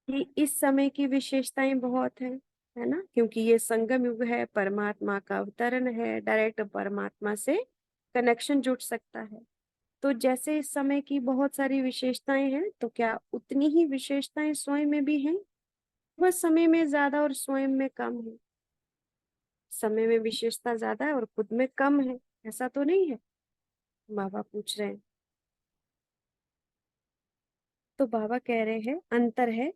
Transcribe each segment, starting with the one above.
कि इस समय की विशेषताएं बहुत है ना, क्योंकि ये संगम युग है, परमात्मा का अवतरण है, डायरेक्ट परमात्मा से कनेक्शन जुड़ सकता है। तो जैसे इस समय की बहुत सारी विशेषताएं हैं, तो क्या उतनी ही विशेषताएं स्वयं में भी हैं? वह समय में ज्यादा और स्वयं में कम है? समय में विशेषता ज्यादा है और खुद में कम है, ऐसा तो नहीं है? बाबा पूछ रहे हैं। तो बाबा कह रहे हैं अंतर है।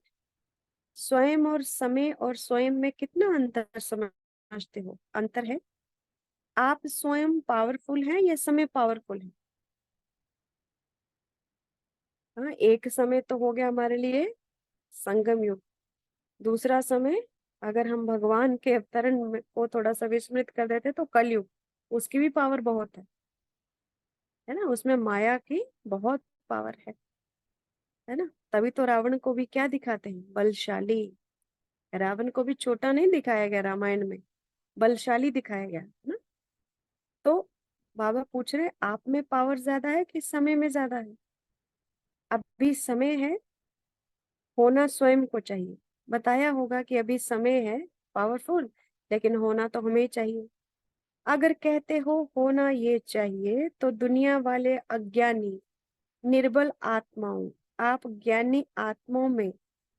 स्वयं और समय और स्वयं में कितना अंतर समझते हो? अंतर है। आप स्वयं पावरफुल हैं या समय पावरफुल है? हाँ, एक समय तो हो गया हमारे लिए संगम युग। दूसरा समय, अगर हम भगवान के अवतरण को थोड़ा सा विस्मृत कर देते तो कलयुग। उसकी भी पावर बहुत है ना, उसमें माया की बहुत पावर है ना। तभी तो रावण को भी क्या दिखाते हैं? बलशाली। रावण को भी छोटा नहीं दिखाया गया रामायण में, बलशाली दिखाया गया है ना। तो बाबा पूछ रहे आप में पावर ज्यादा है कि समय में ज्यादा है? अभी समय है, होना स्वयं को चाहिए। बताया होगा कि अभी समय है पावरफुल, लेकिन होना तो हमें चाहिए। अगर कहते हो होना ये चाहिए, तो दुनिया वाले अज्ञानी निर्बल आत्माओं, आप ज्ञानी आत्माओं में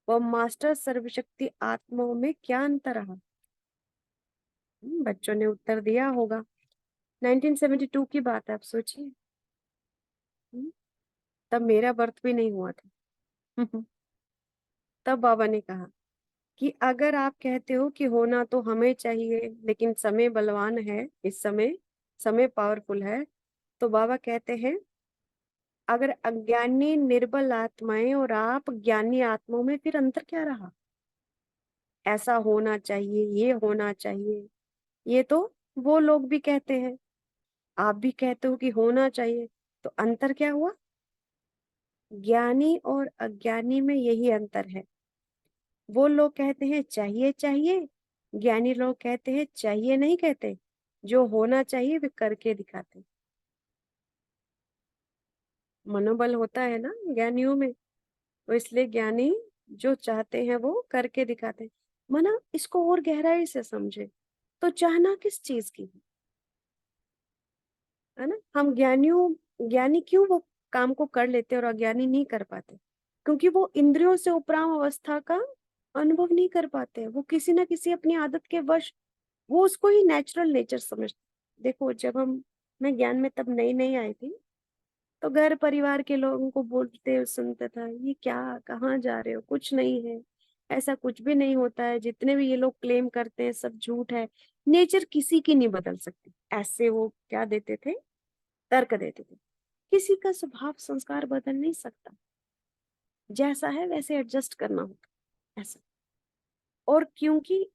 व मास्टर सर्वशक्ति आत्माओं में क्या अंतर रहा? बच्चों ने उत्तर दिया होगा। 1972 की बात है, आप सोचिए। हम्म, तब मेरा बर्थ भी नहीं हुआ था। तब बाबा ने कहा कि अगर आप कहते हो कि होना तो हमें चाहिए, लेकिन समय बलवान है इस समय, समय पावरफुल है, तो बाबा कहते हैं अगर अज्ञानी निर्बल आत्माएं और आप ज्ञानी आत्माओं में फिर अंतर क्या रहा? ऐसा होना चाहिए, ये होना चाहिए, ये तो वो लोग भी कहते हैं, आप भी कहते हो कि होना चाहिए। तो अंतर क्या हुआ? ज्ञानी और अज्ञानी में यही अंतर है। वो लोग कहते हैं चाहिए चाहिए, ज्ञानी लोग कहते हैं चाहिए नहीं कहते, जो होना चाहिए वे करके दिखाते। मनोबल होता है ना ज्ञानियों में, तो इसलिए ज्ञानी जो चाहते हैं वो करके दिखाते हैं। मना इसको और गहराई से समझे, तो चाहना किस चीज की है ना? हम ज्ञानी क्यों वो काम को कर लेते और अज्ञानी नहीं कर पाते? क्योंकि वो इंद्रियों से उपराम अवस्था का अनुभव नहीं कर पाते, वो किसी ना किसी अपनी आदत के वश वो उसको ही नेचुरल नेचर समझते। देखो जब हम मैं ज्ञान में तब नई नई आई थी, तो घर परिवार के लोगों को बोलते सुनता था, ये क्या, कहाँ जा रहे हो, कुछ नहीं है, ऐसा कुछ भी नहीं होता है, जितने भी ये लोग क्लेम करते हैं सब झूठ है, नेचर किसी की नहीं बदल सकती, ऐसे वो क्या देते थे, तर्क देते थे। किसी का स्वभाव संस्कार बदल नहीं सकता, जैसा है वैसे एडजस्ट करना होता, ऐसा। और क्योंकि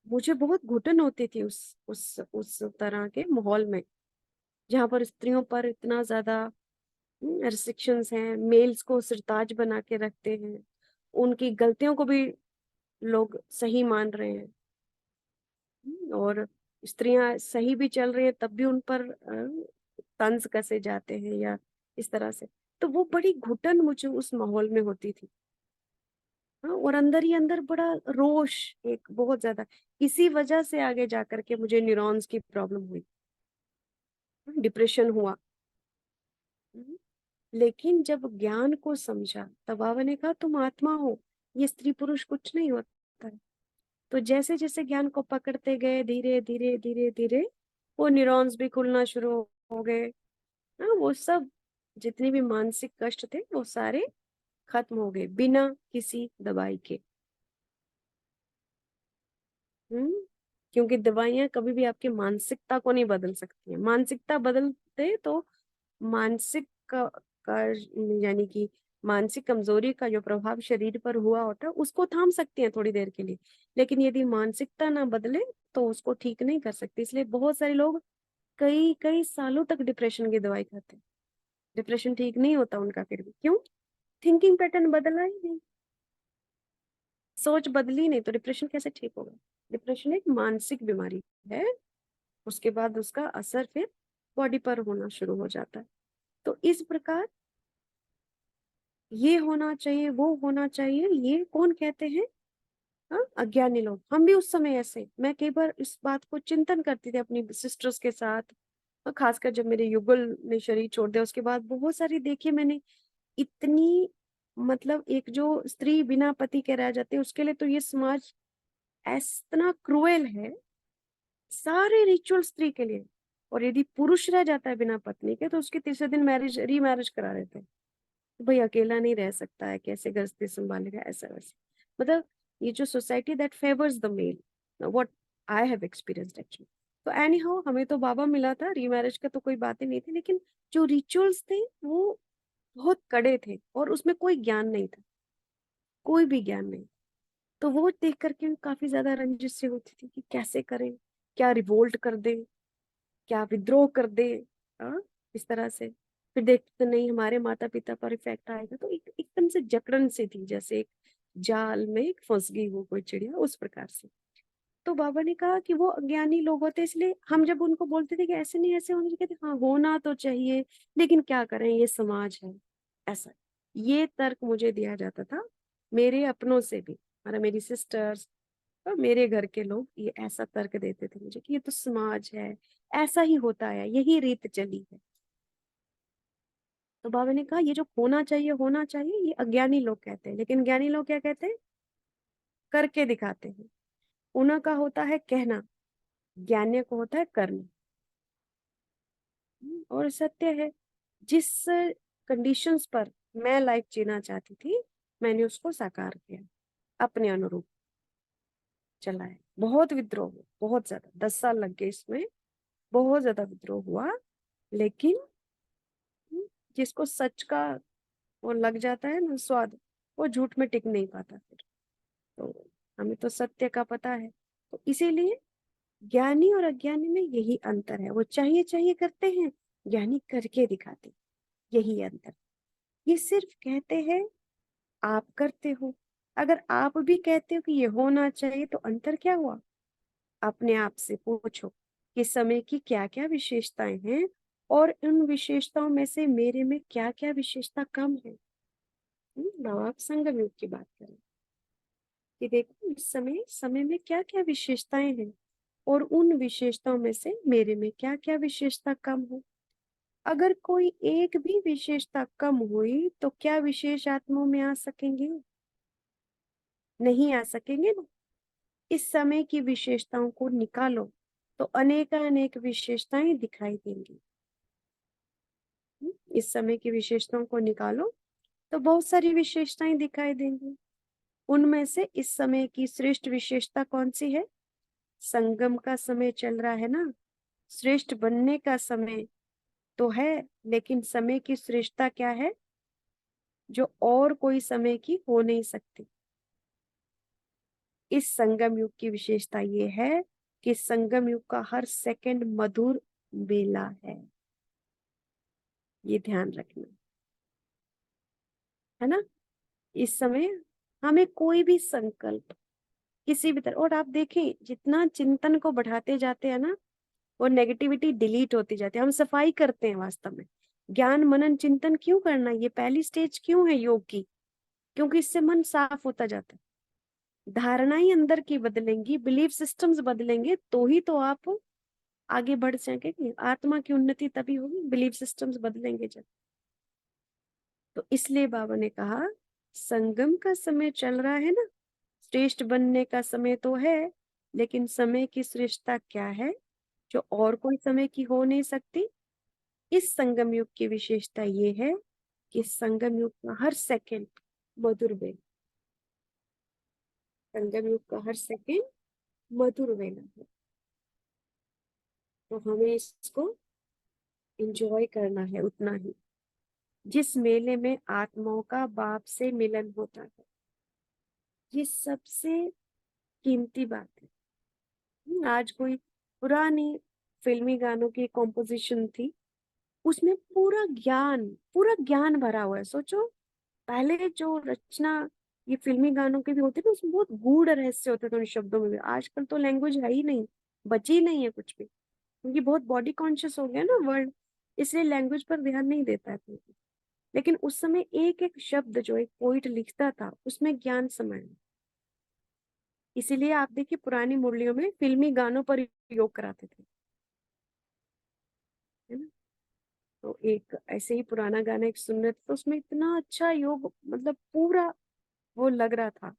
मुझे बहुत घुटन होती थी उस तरह के माहौल में, जहाँ पर स्त्रियों पर इतना ज्यादा रिस्ट्रिक्शंस हैं, मेल्स को सिरताज बना के रखते हैं, उनकी गलतियों को भी लोग सही मान रहे हैं। और स्त्रियां सही भी चल रही हैं तब भी उन पर तंज कसे जाते हैं या इस तरह से। तो वो बड़ी घुटन मुझे उस माहौल में होती थी। हाँ, और अंदर ही अंदर बड़ा रोष, एक बहुत ज्यादा, इसी वजह से आगे जाकर के मुझे न्यूरॉन्स की प्रॉब्लम हुई, डिप्रेशन हुआ। लेकिन जब ज्ञान को समझा, तब बाबा ने कहा तुम आत्मा हो, ये स्त्री पुरुष कुछ नहीं होता है। तो जैसे जैसे ज्ञान को पकड़ते गए, धीरे धीरे धीरे धीरे वो न्यूरॉन्स भी खुलना शुरू हो गए। हाँ, वो सब जितने भी मानसिक कष्ट थे वो सारे खत्म हो गए बिना किसी दवाई के। हम्म क्योंकि दवाइयां कभी भी आपकी मानसिकता को नहीं बदल सकती है। मानसिकता बदलते तो मानसिक का यानी कि मानसिक कमजोरी का जो प्रभाव शरीर पर हुआ होता है उसको थाम सकती हैं थोड़ी देर के लिए, लेकिन यदि मानसिकता ना बदले तो उसको ठीक नहीं कर सकती। इसलिए बहुत सारे लोग कई कई सालों तक डिप्रेशन की दवाई खाते हैं, डिप्रेशन ठीक नहीं होता उनका फिर भी। क्यों? थिंकिंग पैटर्न बदला ही नहीं, सोच बदली नहीं, तो डिप्रेशन कैसे ठीक होगा? डिप्रेशन एक मानसिक बीमारी है, उसके बाद उसका असर फिर बॉडी पर होना शुरू हो जाता है। तो इस प्रकार ये होना चाहिए, वो होना चाहिए, ये कौन कहते हैं? हाँ, अज्ञानी लोग। हम भी उस समय ऐसे, मैं कई बार इस बात को चिंतन करती थी अपनी सिस्टर्स के साथ, और खासकर जब मेरे युगल ने शरीर छोड़ दिया उसके बाद बहुत सारी देखी मैंने। इतनी, मतलब एक जो स्त्री बिना पति के रह जाती है उसके लिए तो ये समाज इतना क्रूएल है, सारे रिचुअल स्त्री के लिए। और यदि पुरुष रह जाता है बिना पत्नी के तो उसके तीसरे दिन मैरिज, रीमैरिज करा देते हैं। भाई अकेला नहीं रह सकता है, कैसे गृहस्थी संभालेगा, ऐसा वैसा। मतलब ये जो society that favours the male, what I have experienced actually. तो एनी हाउ, हमें तो बाबा मिला था, रीमैरिज का तो कोई बात ही नहीं थी, लेकिन जो रिचुअल्स थे वो बहुत कड़े थे और उसमें कोई ज्ञान नहीं था, कोई भी ज्ञान नहीं। तो वो देख करके काफी ज्यादा रंजिश से होती थी कि कैसे करें, क्या रिवोल्ट कर दे, क्या विद्रोह कर दे, हाँ, इस तरह से। फिर देखते तो नहीं हमारे माता पिता पर इफेक्ट आएगा, तो एकदम से जकड़न से थी, जैसे एक जाल में फंस गई वो कोई चिड़िया, उस प्रकार से। तो बाबा ने कहा कि वो अज्ञानी लोग होते, इसलिए हम जब उनको बोलते थे कि ऐसे नहीं ऐसे होने, कहते हाँ होना तो चाहिए, लेकिन क्या करें, ये समाज है ऐसा। ये तर्क मुझे दिया जाता था मेरे अपनों से भी, मतलब मेरी सिस्टर्स और मेरे घर के लोग ये ऐसा तर्क देते थे मुझे कि ये तो समाज है, ऐसा ही होता है, यही रीत चली है। तो बाबा ने कहा ये जो होना चाहिए, होना चाहिए, ये अज्ञानी लोग कहते हैं, लेकिन ज्ञानी लोग क्या कहते हैं? करके दिखाते हैं। उनका होता है कहना, ज्ञानी को होता है करना। और सत्य है, जिस कंडीशंस पर मैं लाइफ जीना चाहती थी मैंने उसको साकार किया, अपने अनुरूप चला है। बहुत विद्रोह हुआ, बहुत ज्यादा, 10 साल लग गए इसमें, बहुत ज्यादा विद्रोह हुआ। लेकिन जिसको सच का वो लग जाता है ना स्वाद, वो झूठ में टिक नहीं पाता फिर। तो हमें तो सत्य का पता है। तो इसीलिए ज्ञानी और अज्ञानी में यही अंतर है, वो चाहिए चाहिए करते हैं, ज्ञानी करके दिखाते, यही अंतर। ये सिर्फ कहते हैं, आप करते हो। अगर आप भी कहते हो कि ये होना चाहिए तो अंतर क्या हुआ? अपने आप से पूछो कि समय की क्या क्या विशेषताएं हैं, और उन विशेषताओं में से मेरे में क्या क्या विशेषता कम है। नवाब संगम युग की बात करें कि देखो इस समय समय में क्या क्या विशेषताएं हैं, और उन विशेषताओं में से मेरे में क्या क्या विशेषता कम है। अगर कोई एक भी विशेषता कम हुई तो क्या विशेष आत्माओं में आ सकेंगे? नहीं आ सकेंगे ना। इस समय की विशेषताओं को निकालो तो अनेक अनेक विशेषताएं दिखाई देंगी। इस समय की विशेषताओं को निकालो तो बहुत सारी विशेषताएं दिखाई देंगी। उनमें से इस समय की श्रेष्ठ विशेषता कौन सी है? संगम का समय चल रहा है ना, श्रेष्ठ बनने का समय तो है, लेकिन समय की श्रेष्ठता क्या है जो और कोई समय की हो नहीं सकती? इस संगम युग की विशेषता ये है कि संगम युग का हर सेकंड मधुर बेला है। ये ध्यान रखना, है ना। इस समय हमें कोई भी संकल्प किसी भी तरह, और आप देखें जितना चिंतन को बढ़ाते जाते हैं ना, वो नेगेटिविटी डिलीट होती जाती है। हम सफाई करते हैं वास्तव में। ज्ञान मनन चिंतन क्यों करना, ये पहली स्टेज क्यों है योग की? क्योंकि इससे मन साफ होता जाता है। धारणाएं अंदर की बदलेंगी, बिलीफ सिस्टम्स बदलेंगे तो ही तो आप आगे बढ़ सकेंगे। आत्मा की उन्नति तभी होगी, बिलीफ सिस्टम्स बदलेंगे जब। तो इसलिए बाबा ने कहा संगम का समय चल रहा है ना, श्रेष्ठ बनने का समय तो है, लेकिन समय की श्रेष्ठता क्या है जो और कोई समय की हो नहीं सकती? इस संगम युग की विशेषता ये है कि संगम युग का हर सेकंड मधुर वेला, संगम युग का हर सेकंड मधुर वेला है। तो हमें इसको एंजॉय करना है उतना ही, जिस मेले में आत्माओं का बाप से मिलन होता है। ये सबसे कीमती बात है। आज कोई पुरानी फिल्मी गानों की कॉम्पोजिशन थी, उसमें पूरा ज्ञान भरा हुआ है। सोचो, पहले जो रचना ये फिल्मी गानों के भी होते थे उसमें बहुत गूढ़ रहस्य होते थे उन शब्दों में भी। आजकल तो लैंग्वेज है ही नहीं, बची नहीं है कुछ भी, क्योंकि बहुत बॉडी कॉन्शियस हो गया ना वर्ल्ड, इसलिए लैंग्वेज पर ध्यान नहीं देता है कोई भी। लेकिन उस समय एक एक शब्द जो एक पोइट लिखता था उसमें ज्ञान समाया है। इसीलिए आप देखिए पुरानी मुरलियों में फिल्मी गानों पर योग कराते थे, है ना। तो एक ऐसे ही पुराना गाना एक सुन रहे थे तो उसमें इतना अच्छा योग, मतलब पूरा वो लग रहा था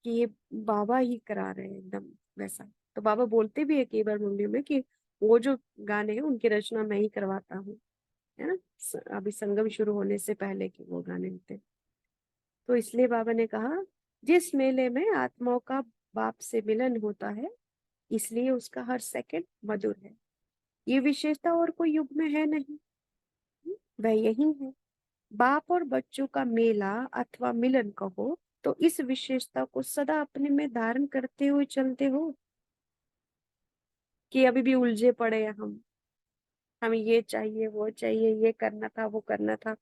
कि ये बाबा ही करा रहे हैं एकदम वैसा। तो बाबा बोलते भी है कई बार मुरलियों में कि वो जो गाने हैं उनकी रचना मैं ही करवाता हूँ, है ना। अभी संगम शुरू होने से पहले के वो गाने होते। तो इसलिए बाबा ने कहा जिस मेले में आत्माओं का बाप से मिलन होता है इसलिए उसका हर सेकंड मधुर है। ये विशेषता और कोई युग में है नहीं, वह यही है। बाप और बच्चों का मेला अथवा मिलन कहो तो इस विशेषता को सदा अपने में धारण करते हुए चलते हो कि अभी भी उलझे पड़े हैं हम। हमें ये चाहिए वो चाहिए, ये करना था वो करना था।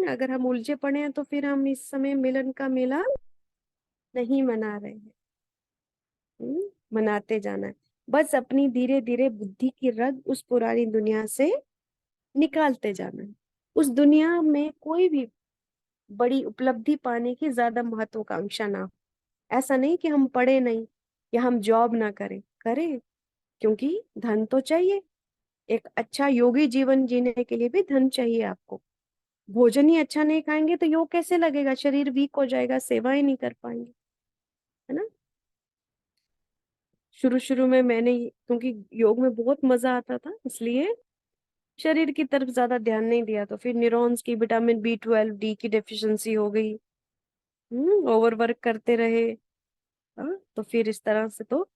अगर हम उलझे पड़े हैं तो फिर हम इस समय मिलन का मेला नहीं मना रहे हैं। मनाते जाना है। बस अपनी धीरे धीरे बुद्धि की रग उस पुरानी दुनिया से निकालते जाना है। उस दुनिया में कोई भी बड़ी उपलब्धि पाने की ज्यादा महत्वाकांक्षा ना हो। ऐसा नहीं कि हम पढ़े नहीं या हम जॉब ना करें, करें, क्योंकि धन तो चाहिए। एक अच्छा योगी जीवन जीने के लिए भी धन चाहिए आपको। भोजन ही अच्छा नहीं खाएंगे तो योग कैसे लगेगा, शरीर वीक हो जाएगा, सेवाएं नहीं कर पाएंगे, है ना। शुरू शुरू में मैंने क्योंकि योग में बहुत मजा आता था इसलिए शरीर की तरफ ज्यादा ध्यान नहीं दिया, तो फिर न्यूरॉन्स की विटामिन B12 डी की डेफिशिएंसी हो गई। ओवरवर्क करते रहे। तो फिर इस तरह से तो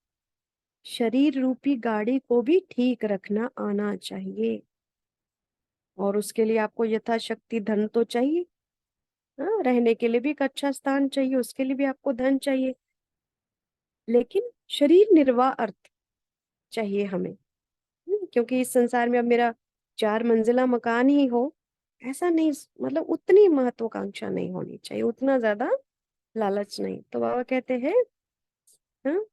शरीर रूपी गाड़ी को भी ठीक रखना आना चाहिए। और उसके लिए आपको यथाशक्ति धन तो चाहिए। रहने के लिए भी एक अच्छा स्थान चाहिए, उसके लिए भी आपको धन चाहिए। लेकिन शरीर निर्वाह अर्थ चाहिए हमें। क्योंकि इस संसार में अब मेरा 4 मंजिला मकान ही हो ऐसा नहीं, मतलब उतनी महत्वाकांक्षा नहीं होनी चाहिए, उतना ज्यादा लालच नहीं। तो बाबा कहते हैं, हाँ,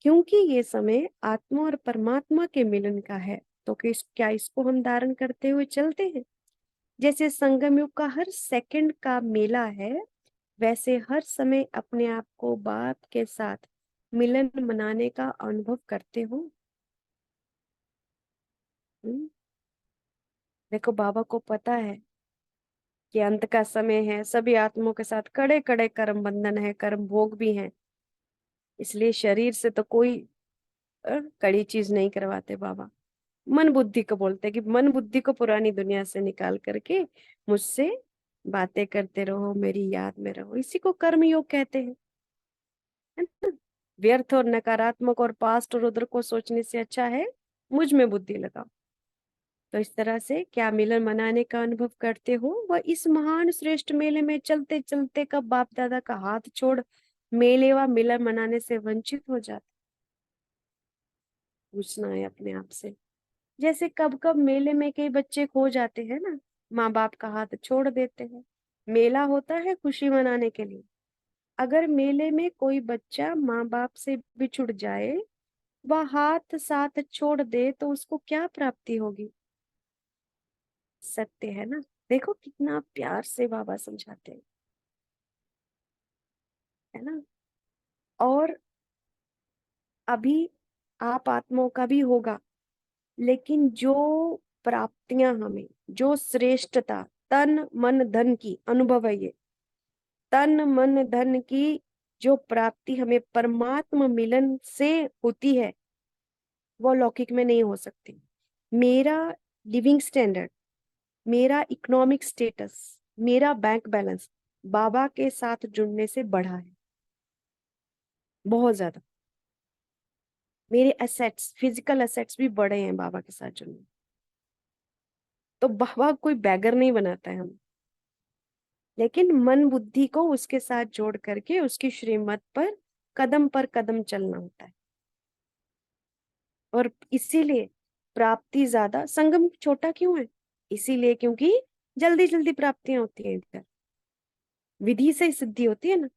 क्योंकि ये समय आत्मा और परमात्मा के मिलन का है तो क्या इसको हम धारण करते हुए चलते हैं। जैसे संगम युग का हर सेकंड का मेला है वैसे हर समय अपने आप को बाप के साथ मिलन मनाने का अनुभव करते हो। हम्म, देखो बाबा को पता है कि अंत का समय है, सभी आत्माओं के साथ कड़े कड़े कर्म बंधन है, कर्म भोग भी हैं। इसलिए शरीर से तो कोई कड़ी चीज नहीं करवाते बाबा। मन बुद्धि को बोलते हैं कि मन बुद्धि को पुरानी दुनिया से निकाल करके मुझसे बातें करते रहो, मेरी याद में रहो, इसी को कर्म योग कहते हैं, है ना। व्यर्थ और नकारात्मक और पास्ट और उधर को सोचने से अच्छा है मुझ में बुद्धि लगाओ। तो इस तरह से क्या मिलन मनाने का अनुभव करते हो, वह इस महान श्रेष्ठ मेले में चलते चलते कब बाप दादा का हाथ छोड़ मेले व मिलन मनाने से वंचित हो जाते। पूछना है अपने आप से। जैसे कब कब मेले में कई बच्चे खो जाते हैं ना, माँ बाप का हाथ छोड़ देते हैं। मेला होता है खुशी मनाने के लिए। अगर मेले में कोई बच्चा माँ बाप से बिछुड़ जाए, वह हाथ साथ छोड़ दे तो उसको क्या प्राप्ति होगी। सत्य है ना। देखो कितना प्यार से बाबा समझाते हैं, है ना। और अभी आप आत्माओं का भी होगा, लेकिन जो प्राप्तियां हमें, जो श्रेष्ठता तन मन धन की अनुभव है, ये तन मन धन की जो प्राप्ति हमें परमात्मा मिलन से होती है वो लौकिक में नहीं हो सकती। मेरा लिविंग स्टैंडर्ड, मेरा इकोनॉमिक स्टेटस, मेरा बैंक बैलेंस बाबा के साथ जुड़ने से बढ़ा है बहुत ज्यादा। मेरे एसेट्स, फिजिकल एसेट्स भी बढ़े हैं बाबा के साथ जुड़ने। तो बाबा कोई बैगर नहीं बनाता है हम, लेकिन मन बुद्धि को उसके साथ जोड़ करके उसकी श्रीमत पर कदम चलना होता है। और इसीलिए प्राप्ति ज्यादा, संगम छोटा क्यों है, इसीलिए क्योंकि जल्दी जल्दी प्राप्तियां होती हैं इधर, विधि से सिद्धि होती है ना।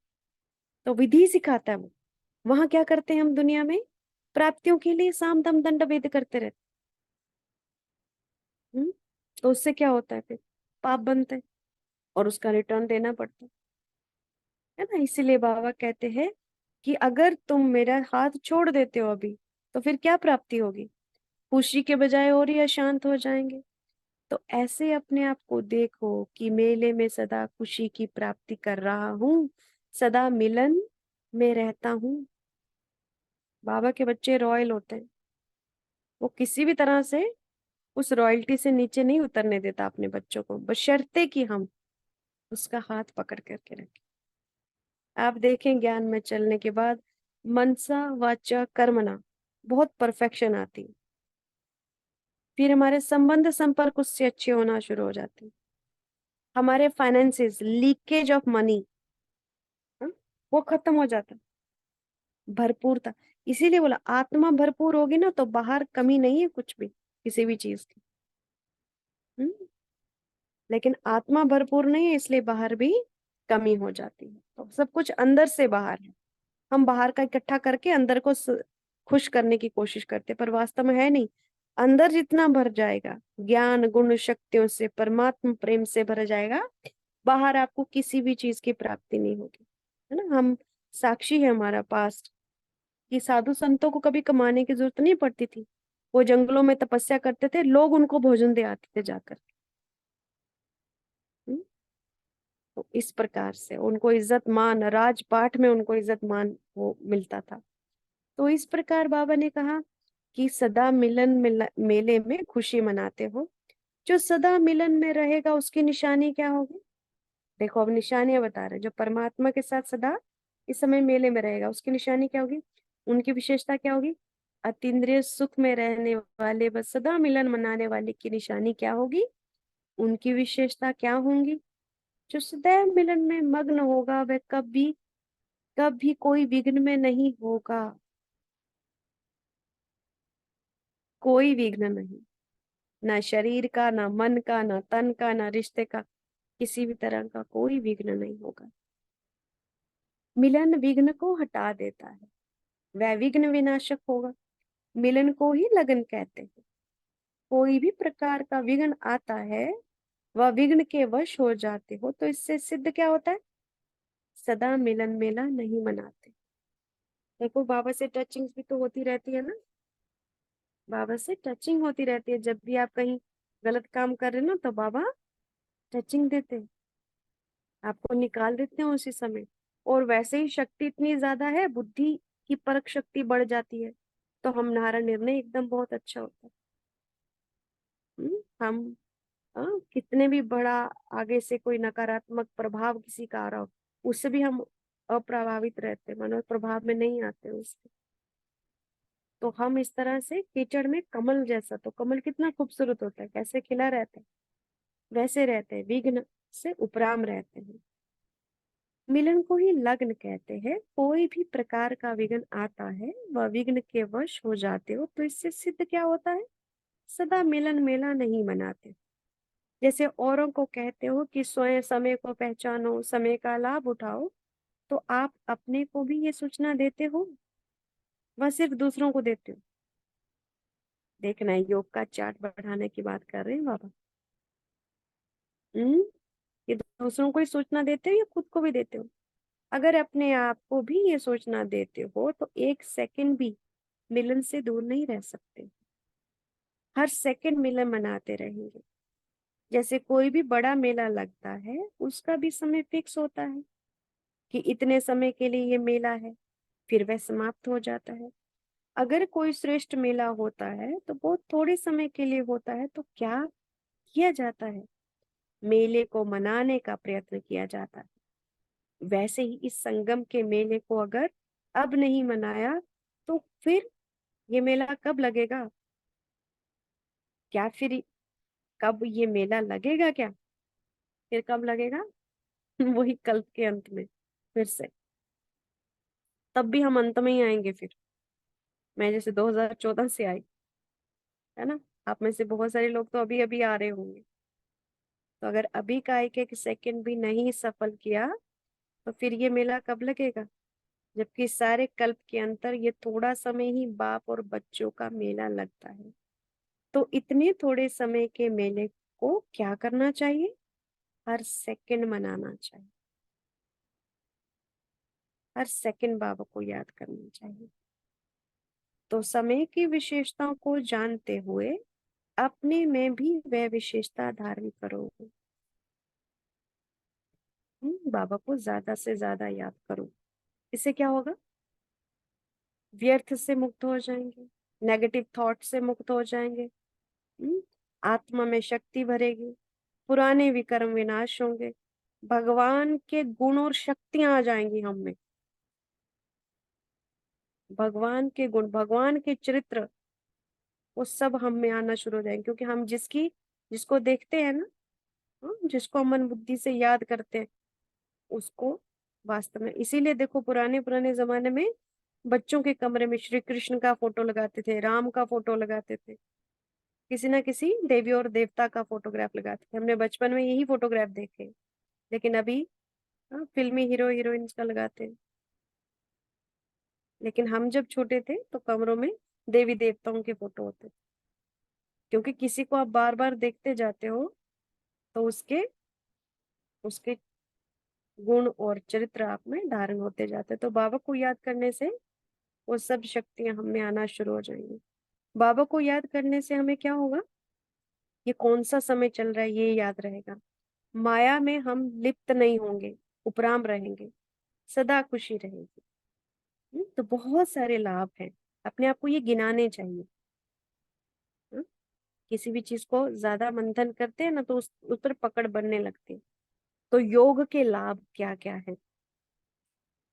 तो विधि सिखाता है वो। वहां क्या करते हैं हम दुनिया में, प्राप्तियों के लिए साम दम दंड भेद करते रहते। तो उससे क्या होता है फिर, पाप बनते हैं। और उसका रिटर्न देना पड़ता है ना। इसीलिए बाबा कहते हैं कि अगर तुम मेरा हाथ छोड़ देते हो अभी, तो फिर क्या प्राप्ति होगी? खुशी के बजाय और ही अशांत हो जाएंगे। तो ऐसे अपने आप को देखो कि मेले में सदा खुशी की प्राप्ति कर रहा हूँ, सदा मिलन में रहता हूँ। बाबा के बच्चे रॉयल होते हैं, वो किसी भी तरह से उस रॉयल्टी से नीचे नहीं उतरने देता अपने बच्चों को, बशर्ते कि हम उसका हाथ पकड़ करके रखें। आप देखें, ज्ञान में चलने के बाद मनसा वाचा कर्मणा बहुत परफेक्शन आती है। फिर हमारे संबंध संपर्क उससे अच्छे होना शुरू हो जाते हैं। हमारे फाइनेंसेस, लीकेज ऑफ मनी, वो खत्म हो जाता है। भरपूरता, इसीलिए बोला आत्मा भरपूर होगी ना तो बाहर कमी नहीं है कुछ भी, किसी भी चीज की। हम्म? लेकिन आत्मा भरपूर नहीं है, इसलिए बाहर भी कमी हो जाती है। तो सब कुछ अंदर से बाहर है। हम बाहर का इकट्ठा करके अंदर को खुश करने की कोशिश करते, पर वास्तव में है नहीं। अंदर जितना भर जाएगा ज्ञान गुण शक्तियों से, परमात्मा प्रेम से भर जाएगा, बाहर आपको किसी भी चीज की प्राप्ति नहीं होगी। है ना। हम साक्षी है हमारा पास्ट, कि साधु संतों को कभी कमाने की जरूरत नहीं पड़ती थी। वो जंगलों में तपस्या करते थे, लोग उनको भोजन दे आते थे जाकर। हम्म? तो इस प्रकार से उनको इज्जत मान, राजपाट में उनको इज्जत मान वो मिलता था। तो इस प्रकार बाबा ने कहा कि सदा मेले में खुशी मनाते हो। जो सदा मिलन में रहेगा उसकी निशानी क्या होगी? देखो अब निशानियां बता रहे, जो परमात्मा के साथ सदा इस समय मेले में रहेगा उसकी निशानी क्या होगी, उनकी विशेषता क्या होगी? अतीन्द्रिय सुख में रहने वाले, बस सदा मिलन मनाने वाले की निशानी क्या होगी? उनकी विशेषता क्या होंगी? जो सदैव मिलन में मग्न होगा वह कभी कभी कोई विघ्न में नहीं होगा। कोई विघ्न नहीं, ना शरीर का, ना मन का, ना तन का, ना रिश्ते का, किसी भी तरह का कोई विघ्न नहीं होगा। मिलन विघ्न को हटा देता है, वह विघ्न विनाशक होगा। मिलन को ही लगन कहते हैं। कोई भी प्रकार का विघ्न आता है, वह विघ्न के वश हो जाते हो, तो इससे सिद्ध क्या होता है? सदा मिलन मेला नहीं मनाते। देखो बाबा से टचिंग भी तो होती रहती है ना। बाबा से टचिंग होती रहती है, जब भी आप कहीं गलत काम कर रहे हो ना तो बाबा टचिंग देते हैं, आपको निकाल देते हैं उसी समय। और वैसे ही शक्ति इतनी ज्यादा है, बुद्धि की परख शक्ति बढ़ जाती है, तो हमारा निर्णय एकदम बहुत अच्छा होता है। हम कितने भी बड़ा आगे से कोई नकारात्मक प्रभाव किसी का आ रहा हो, उससे भी हम अप्रभावित रहते, मानो प्रभाव में नहीं आते उसके। तो हम इस तरह से कीचड़ में कमल जैसा, तो कमल कितना खूबसूरत होता है, कैसे खिला रहता है, वैसे रहते हैं, विघ्न से उपराम रहते हैं। मिलन को ही लग्न कहते हैं। कोई भी प्रकार का विघ्न आता है, वह विघ्न के वश हो जाते हो, तो इससे सिद्ध क्या होता है? सदा मिलन मेला नहीं मनाते। जैसे औरों को कहते हो कि स्वयं समय को पहचानो, समय का लाभ उठाओ, तो आप अपने को भी ये सूचना देते हो, वह सिर्फ दूसरों को देते हो? देखना है, योग का चार्ट बढ़ाने की बात कर रहे हैं बाबा। हम्म। ये दूसरों को ही सूचना देते हो या खुद को भी देते हो? अगर अपने आप को भी ये सोचना देते हो तो एक सेकंड भी मिलन से दूर नहीं रह सकते। हर सेकंड मिलन मनाते रहेंगे। जैसे कोई भी बड़ा मेला लगता है, उसका भी समय फिक्स होता है कि इतने समय के लिए ये मेला है, फिर वह समाप्त हो जाता है। अगर कोई श्रेष्ठ मेला होता है तो बहुत थोड़े समय के लिए होता है, तो क्या किया जाता है? मेले को मनाने का प्रयत्न किया जाता है। वैसे ही इस संगम के मेले को अगर अब नहीं मनाया, तो फिर ये मेला कब लगेगा? क्या फिर कब ये मेला लगेगा क्या? फिर कब लगेगा? वही कल्प के अंत में फिर से। तब भी हम अंत में ही आएंगे फिर। मैं जैसे 2014 से आई, है ना। आप में से बहुत सारे लोग तो अभी अभी आ रहे होंगे। तो अगर अभी का एक सेकंड भी नहीं सफल किया, तो फिर ये मेला कब लगेगा? जबकि सारे कल्प के अंतर ये थोड़ा समय ही बाप और बच्चों का मेला लगता है। तो इतने थोड़े समय के मेले को क्या करना चाहिए? हर सेकंड मनाना चाहिए, हर सेकंड बाबा को याद करना चाहिए। तो समय की विशेषताओं को जानते हुए अपने में भी वह विशेषता धारण करो। बाबा को ज्यादा से ज्यादा याद करो। इससे क्या होगा? व्यर्थ से मुक्त हो जाएंगे, नेगेटिव थॉट से मुक्त हो जाएंगे। हम्म, आत्मा में शक्ति भरेगी, पुराने विकर्म विनाश होंगे, भगवान के गुण और शक्तियां आ जाएंगी हम में। भगवान के गुण, भगवान के चरित्र, वो सब हम में आना शुरू हो जाएंगे, क्योंकि हम जिसको देखते हैं ना, जिसको हम मन बुद्धि से याद करते हैं, उसको वास्तव में, इसीलिए देखो पुराने पुराने जमाने में बच्चों के कमरे में श्री कृष्ण का फोटो लगाते थे, राम का फोटो लगाते थे, किसी ना किसी देवी और देवता का फोटोग्राफ लगाते थे। हमने बचपन में यही फोटोग्राफ देखे। लेकिन अभी फिल्मी हीरो हीरोइंस का लगाते हैं। लेकिन हम जब छोटे थे तो कमरों में देवी देवताओं के फोटो होते थे, क्योंकि किसी को आप बार बार देखते जाते हो तो उसके उसके गुण और चरित्र आप में धारण होते जाते हैं। तो बाबा को याद करने से वो सब शक्तियां हम में आना शुरू हो जाएंगी। बाबा को याद करने से हमें क्या होगा? ये कौन सा समय चल रहा है ये याद रहेगा। माया में हम लिप्त नहीं होंगे, उपराम रहेंगे, सदा खुशी रहेगी। तो बहुत सारे लाभ हैं, अपने आप को ये गिनाने चाहिए। हम्म, किसी भी चीज को ज्यादा मंथन करते हैं ना तो उस पर पकड़ बनने लगती है। तो योग के लाभ क्या क्या है?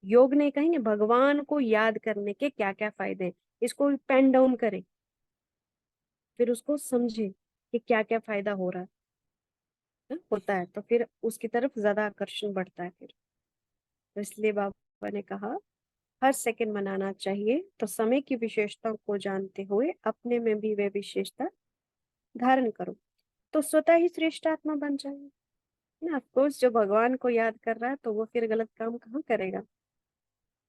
योग नहीं कहेंगे, भगवान को याद करने के क्या क्या फायदे हैं, इसको पेन डाउन करें, फिर उसको समझे कि क्या क्या फायदा हो रहा होता है, तो फिर उसकी तरफ ज्यादा आकर्षण बढ़ता है फिर। तो इसलिए बाबा ने कहा हर सेकंड मनाना चाहिए, तो समय की विशेषताओं को जानते हुए अपने में भी वे विशेषता धारण करो, तो स्वतः ही श्रेष्ठ आत्मा बन जाएगा ना। ऑफकोर्स जो भगवान को याद कर रहा है तो वो फिर गलत काम कहाँ करेगा।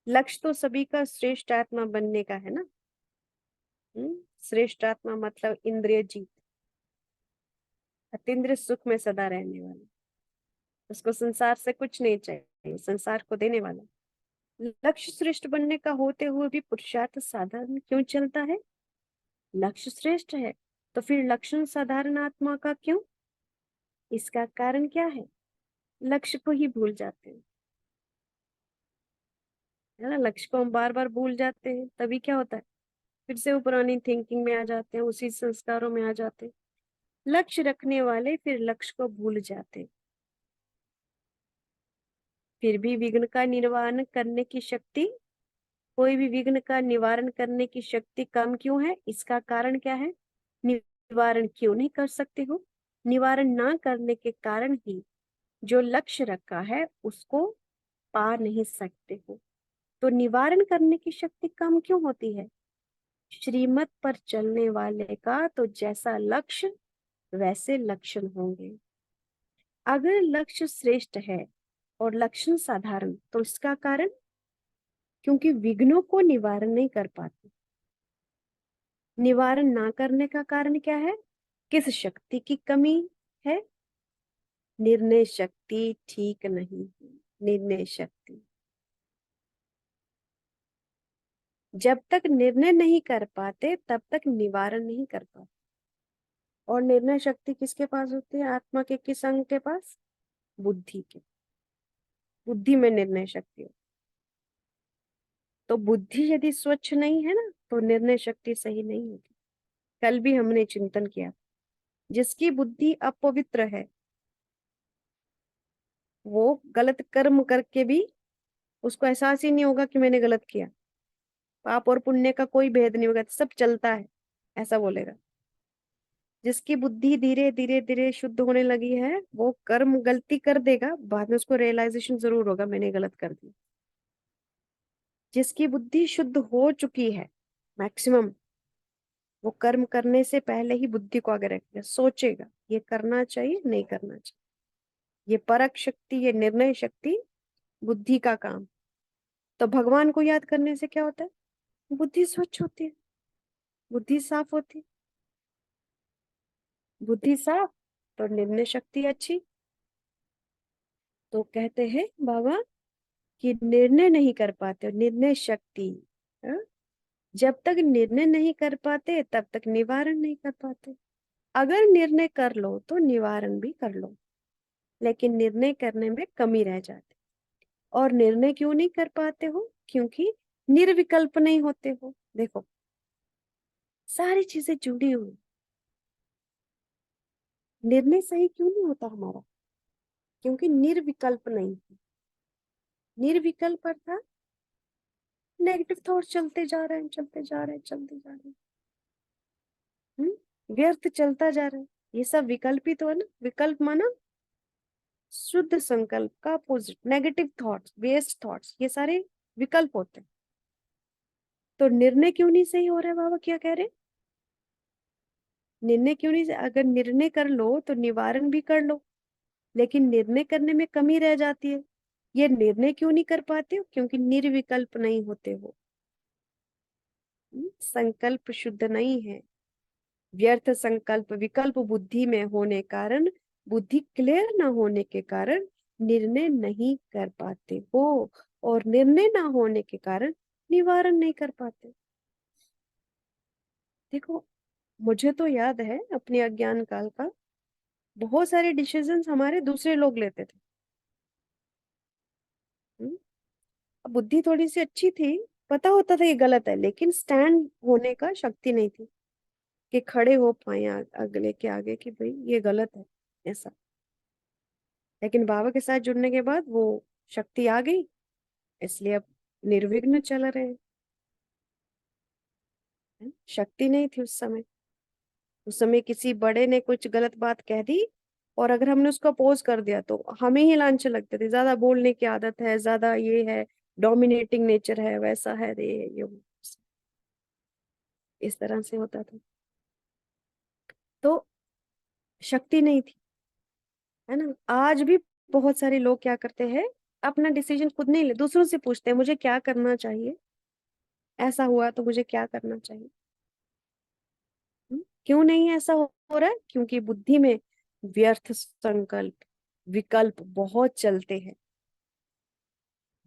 लक्ष्य तो सभी का श्रेष्ठ आत्मा बनने का है ना। श्रेष्ठ आत्मा मतलब इंद्रिय जीत, अतीन्द्रिय सुख में सदा रहने वाला, उसको संसार से कुछ नहीं चाहिए, संसार को देने वाला। लक्ष्य श्रेष्ठ बनने का होते हुए भी पुरुषार्थ साधारण क्यों चलता है? लक्ष्य श्रेष्ठ है तो फिर लक्षण साधारण आत्मा का क्यों? इसका कारण क्या है? लक्ष्य को ही भूल जाते हैं, है ना। लक्ष्य को हम बार बार भूल जाते हैं, तभी क्या होता है? फिर से वो पुरानी थिंकिंग में आ जाते हैं, उसी संस्कारों में आ जाते हैं। लक्ष्य रखने वाले फिर लक्ष्य को भूल जाते हैं। फिर भी विघ्न का निवारण करने की शक्ति, कोई भी विघ्न का निवारण करने की शक्ति कम क्यों है? इसका कारण क्या है? निवारण क्यों नहीं कर सकते हो? निवारण ना करने के कारण ही जो लक्ष्य रखा है उसको पा नहीं सकते हो। तो निवारण करने की शक्ति कम क्यों होती है? श्रीमत पर चलने वाले का तो जैसा लक्ष्य वैसे लक्षण होंगे। अगर लक्ष्य श्रेष्ठ है और लक्षण साधारण, तो इसका कारण, क्योंकि विघ्नों को निवारण नहीं कर पाते। निवारण ना करने का कारण क्या है? किस शक्ति की कमी है? निर्णय शक्ति ठीक नहीं है। निर्णय शक्ति, जब तक निर्णय नहीं कर पाते तब तक निवारण नहीं कर पाते। और निर्णय शक्ति किसके पास होती है? आत्मा के किस अंग के पास? बुद्धि के। बुद्धि में निर्णय शक्ति हो। तो बुद्धि यदि स्वच्छ नहीं है ना तो निर्णय शक्ति सही नहीं होगी। कल भी हमने चिंतन किया, जिसकी बुद्धि अपवित्र है वो गलत कर्म करके भी उसको एहसास ही नहीं होगा कि मैंने गलत किया। पाप और पुण्य का कोई भेद नहीं होगा, सब चलता है, ऐसा बोलेगा। जिसकी बुद्धि धीरे धीरे धीरे शुद्ध होने लगी है वो कर्म गलती कर देगा, बाद में उसको रियलाइजेशन जरूर होगा मैंने गलत कर दिया। जिसकी बुद्धि शुद्ध हो चुकी है मैक्सिमम, वो कर्म करने से पहले ही बुद्धि को आगे रखेगा, सोचेगा ये करना चाहिए नहीं करना चाहिए। ये परख शक्ति, ये निर्णय शक्ति बुद्धि का काम। तो भगवान को याद करने से क्या होता है? बुद्धि स्वच्छ होती है, बुद्धि साफ होती है। बुद्धि साफ तो निर्णय शक्ति अच्छी। तो कहते हैं बाबा कि निर्णय नहीं कर पाते, निर्णय शक्ति। हाँ? जब तक निर्णय नहीं कर पाते तब तक निवारण नहीं कर पाते। अगर निर्णय कर लो तो निवारण भी कर लो, लेकिन निर्णय करने में कमी रह जाती। और निर्णय क्यों नहीं कर पाते हो? क्योंकि निर्विकल्प नहीं होते हो। देखो, सारी चीजें जुड़ी हुई। निर्णय सही क्यों नहीं होता हमारा? क्योंकि निर्विकल्प नहीं है। निर्विकल्प अर्थात नेगेटिव थॉट चलते जा रहे हैं, चलते जा रहे हैं, चलते जा रहे हैं। व्यर्थ चलता जा रहा है। ये सब विकल्प ही तो है ना। विकल्प माना शुद्ध संकल्प का opposite, negative thoughts, waste thoughts, ये सारे विकल्प होते हैं। तो निर्णय क्यों नहीं सही हो रहा है? बाबा क्या कह रहे हैं? निर्णय क्यों नहीं? अगर निर्णय कर लो तो निवारण भी कर लो, लेकिन निर्णय करने में कमी रह जाती है। ये निर्णय क्यों नहीं कर पाते हो? क्योंकि निर्विकल्प नहीं होते हो। संकल्प शुद्ध नहीं है। व्यर्थ संकल्प विकल्प बुद्धि में होने कारण, बुद्धि क्लियर न होने के कारण निर्णय नहीं कर पाते हो, और निर्णय ना होने के कारण निवारण नहीं कर पाते। देखो, मुझे तो याद है अपने अज्ञान काल का, बहुत सारे डिसीजंस हमारे दूसरे लोग लेते थे। हम्म, अब बुद्धि थोड़ी सी अच्छी थी, पता होता था ये गलत है, लेकिन स्टैंड होने का शक्ति नहीं थी कि खड़े हो पाए अगले के आगे कि भाई ये गलत है ऐसा। लेकिन बाबा के साथ जुड़ने के बाद वो शक्ति आ गई, इसलिए अब निर्विघ्न चल रहे हैं। शक्ति नहीं थी उस समय। उस समय किसी बड़े ने कुछ गलत बात कह दी, और अगर हमने उसको अपोज कर दिया तो हमें ही लांछन लगते थे, ज्यादा बोलने की आदत है, ज्यादा ये है, डोमिनेटिंग नेचर है, वैसा है रे ये वो। इस तरह से होता था। तो शक्ति नहीं थी, है ना। आज भी बहुत सारे लोग क्या करते हैं, अपना डिसीजन खुद नहीं ले, दूसरों से पूछते हैं मुझे क्या करना चाहिए, ऐसा हुआ तो मुझे क्या करना चाहिए। क्यों नहीं ऐसा हो रहा है? क्योंकि बुद्धि में व्यर्थ संकल्प विकल्प बहुत चलते हैं।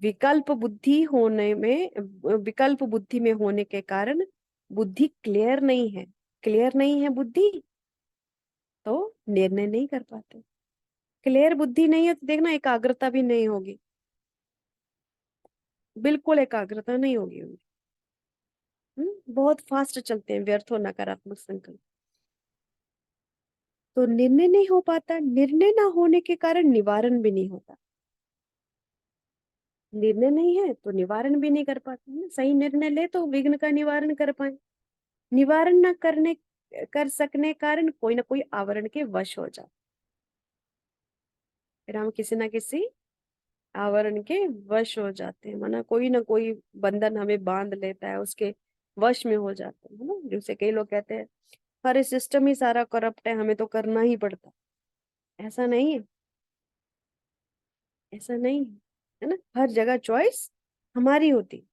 विकल्प बुद्धि होने में, विकल्प बुद्धि में होने के कारण बुद्धि क्लियर नहीं है। क्लियर नहीं है बुद्धि, तो निर्णय नहीं कर पाते। क्लियर बुद्धि नहीं है तो देखना एकाग्रता भी नहीं होगी, बिल्कुल एकाग्रता नहीं होगी उनकी। बहुत फास्ट चलते हैं व्यर्थ और नकारात्मक संकल्प। तो निर्णय नहीं हो पाता, निर्णय ना होने के कारण निवारण भी नहीं होता। निर्णय नहीं है तो निवारण भी नहीं कर पाते ना। सही निर्णय ले तो विघ्न का निवारण कर पाए। निवारण ना करने कर सकने कारण कोई ना कोई आवरण के वश हो जाए, फिर हम किसी ना किसी आवरण के वश हो जाते हैं, माना कोई ना कोई बंधन हमें बांध लेता है, उसके वश में हो जाते हैं, है ना। जैसे कई लोग कहते हैं अरे सिस्टम ही सारा करप्ट है, हमें तो करना ही पड़ता। ऐसा नहीं है, ऐसा नहीं है ना। हर जगह चॉइस हमारी होती,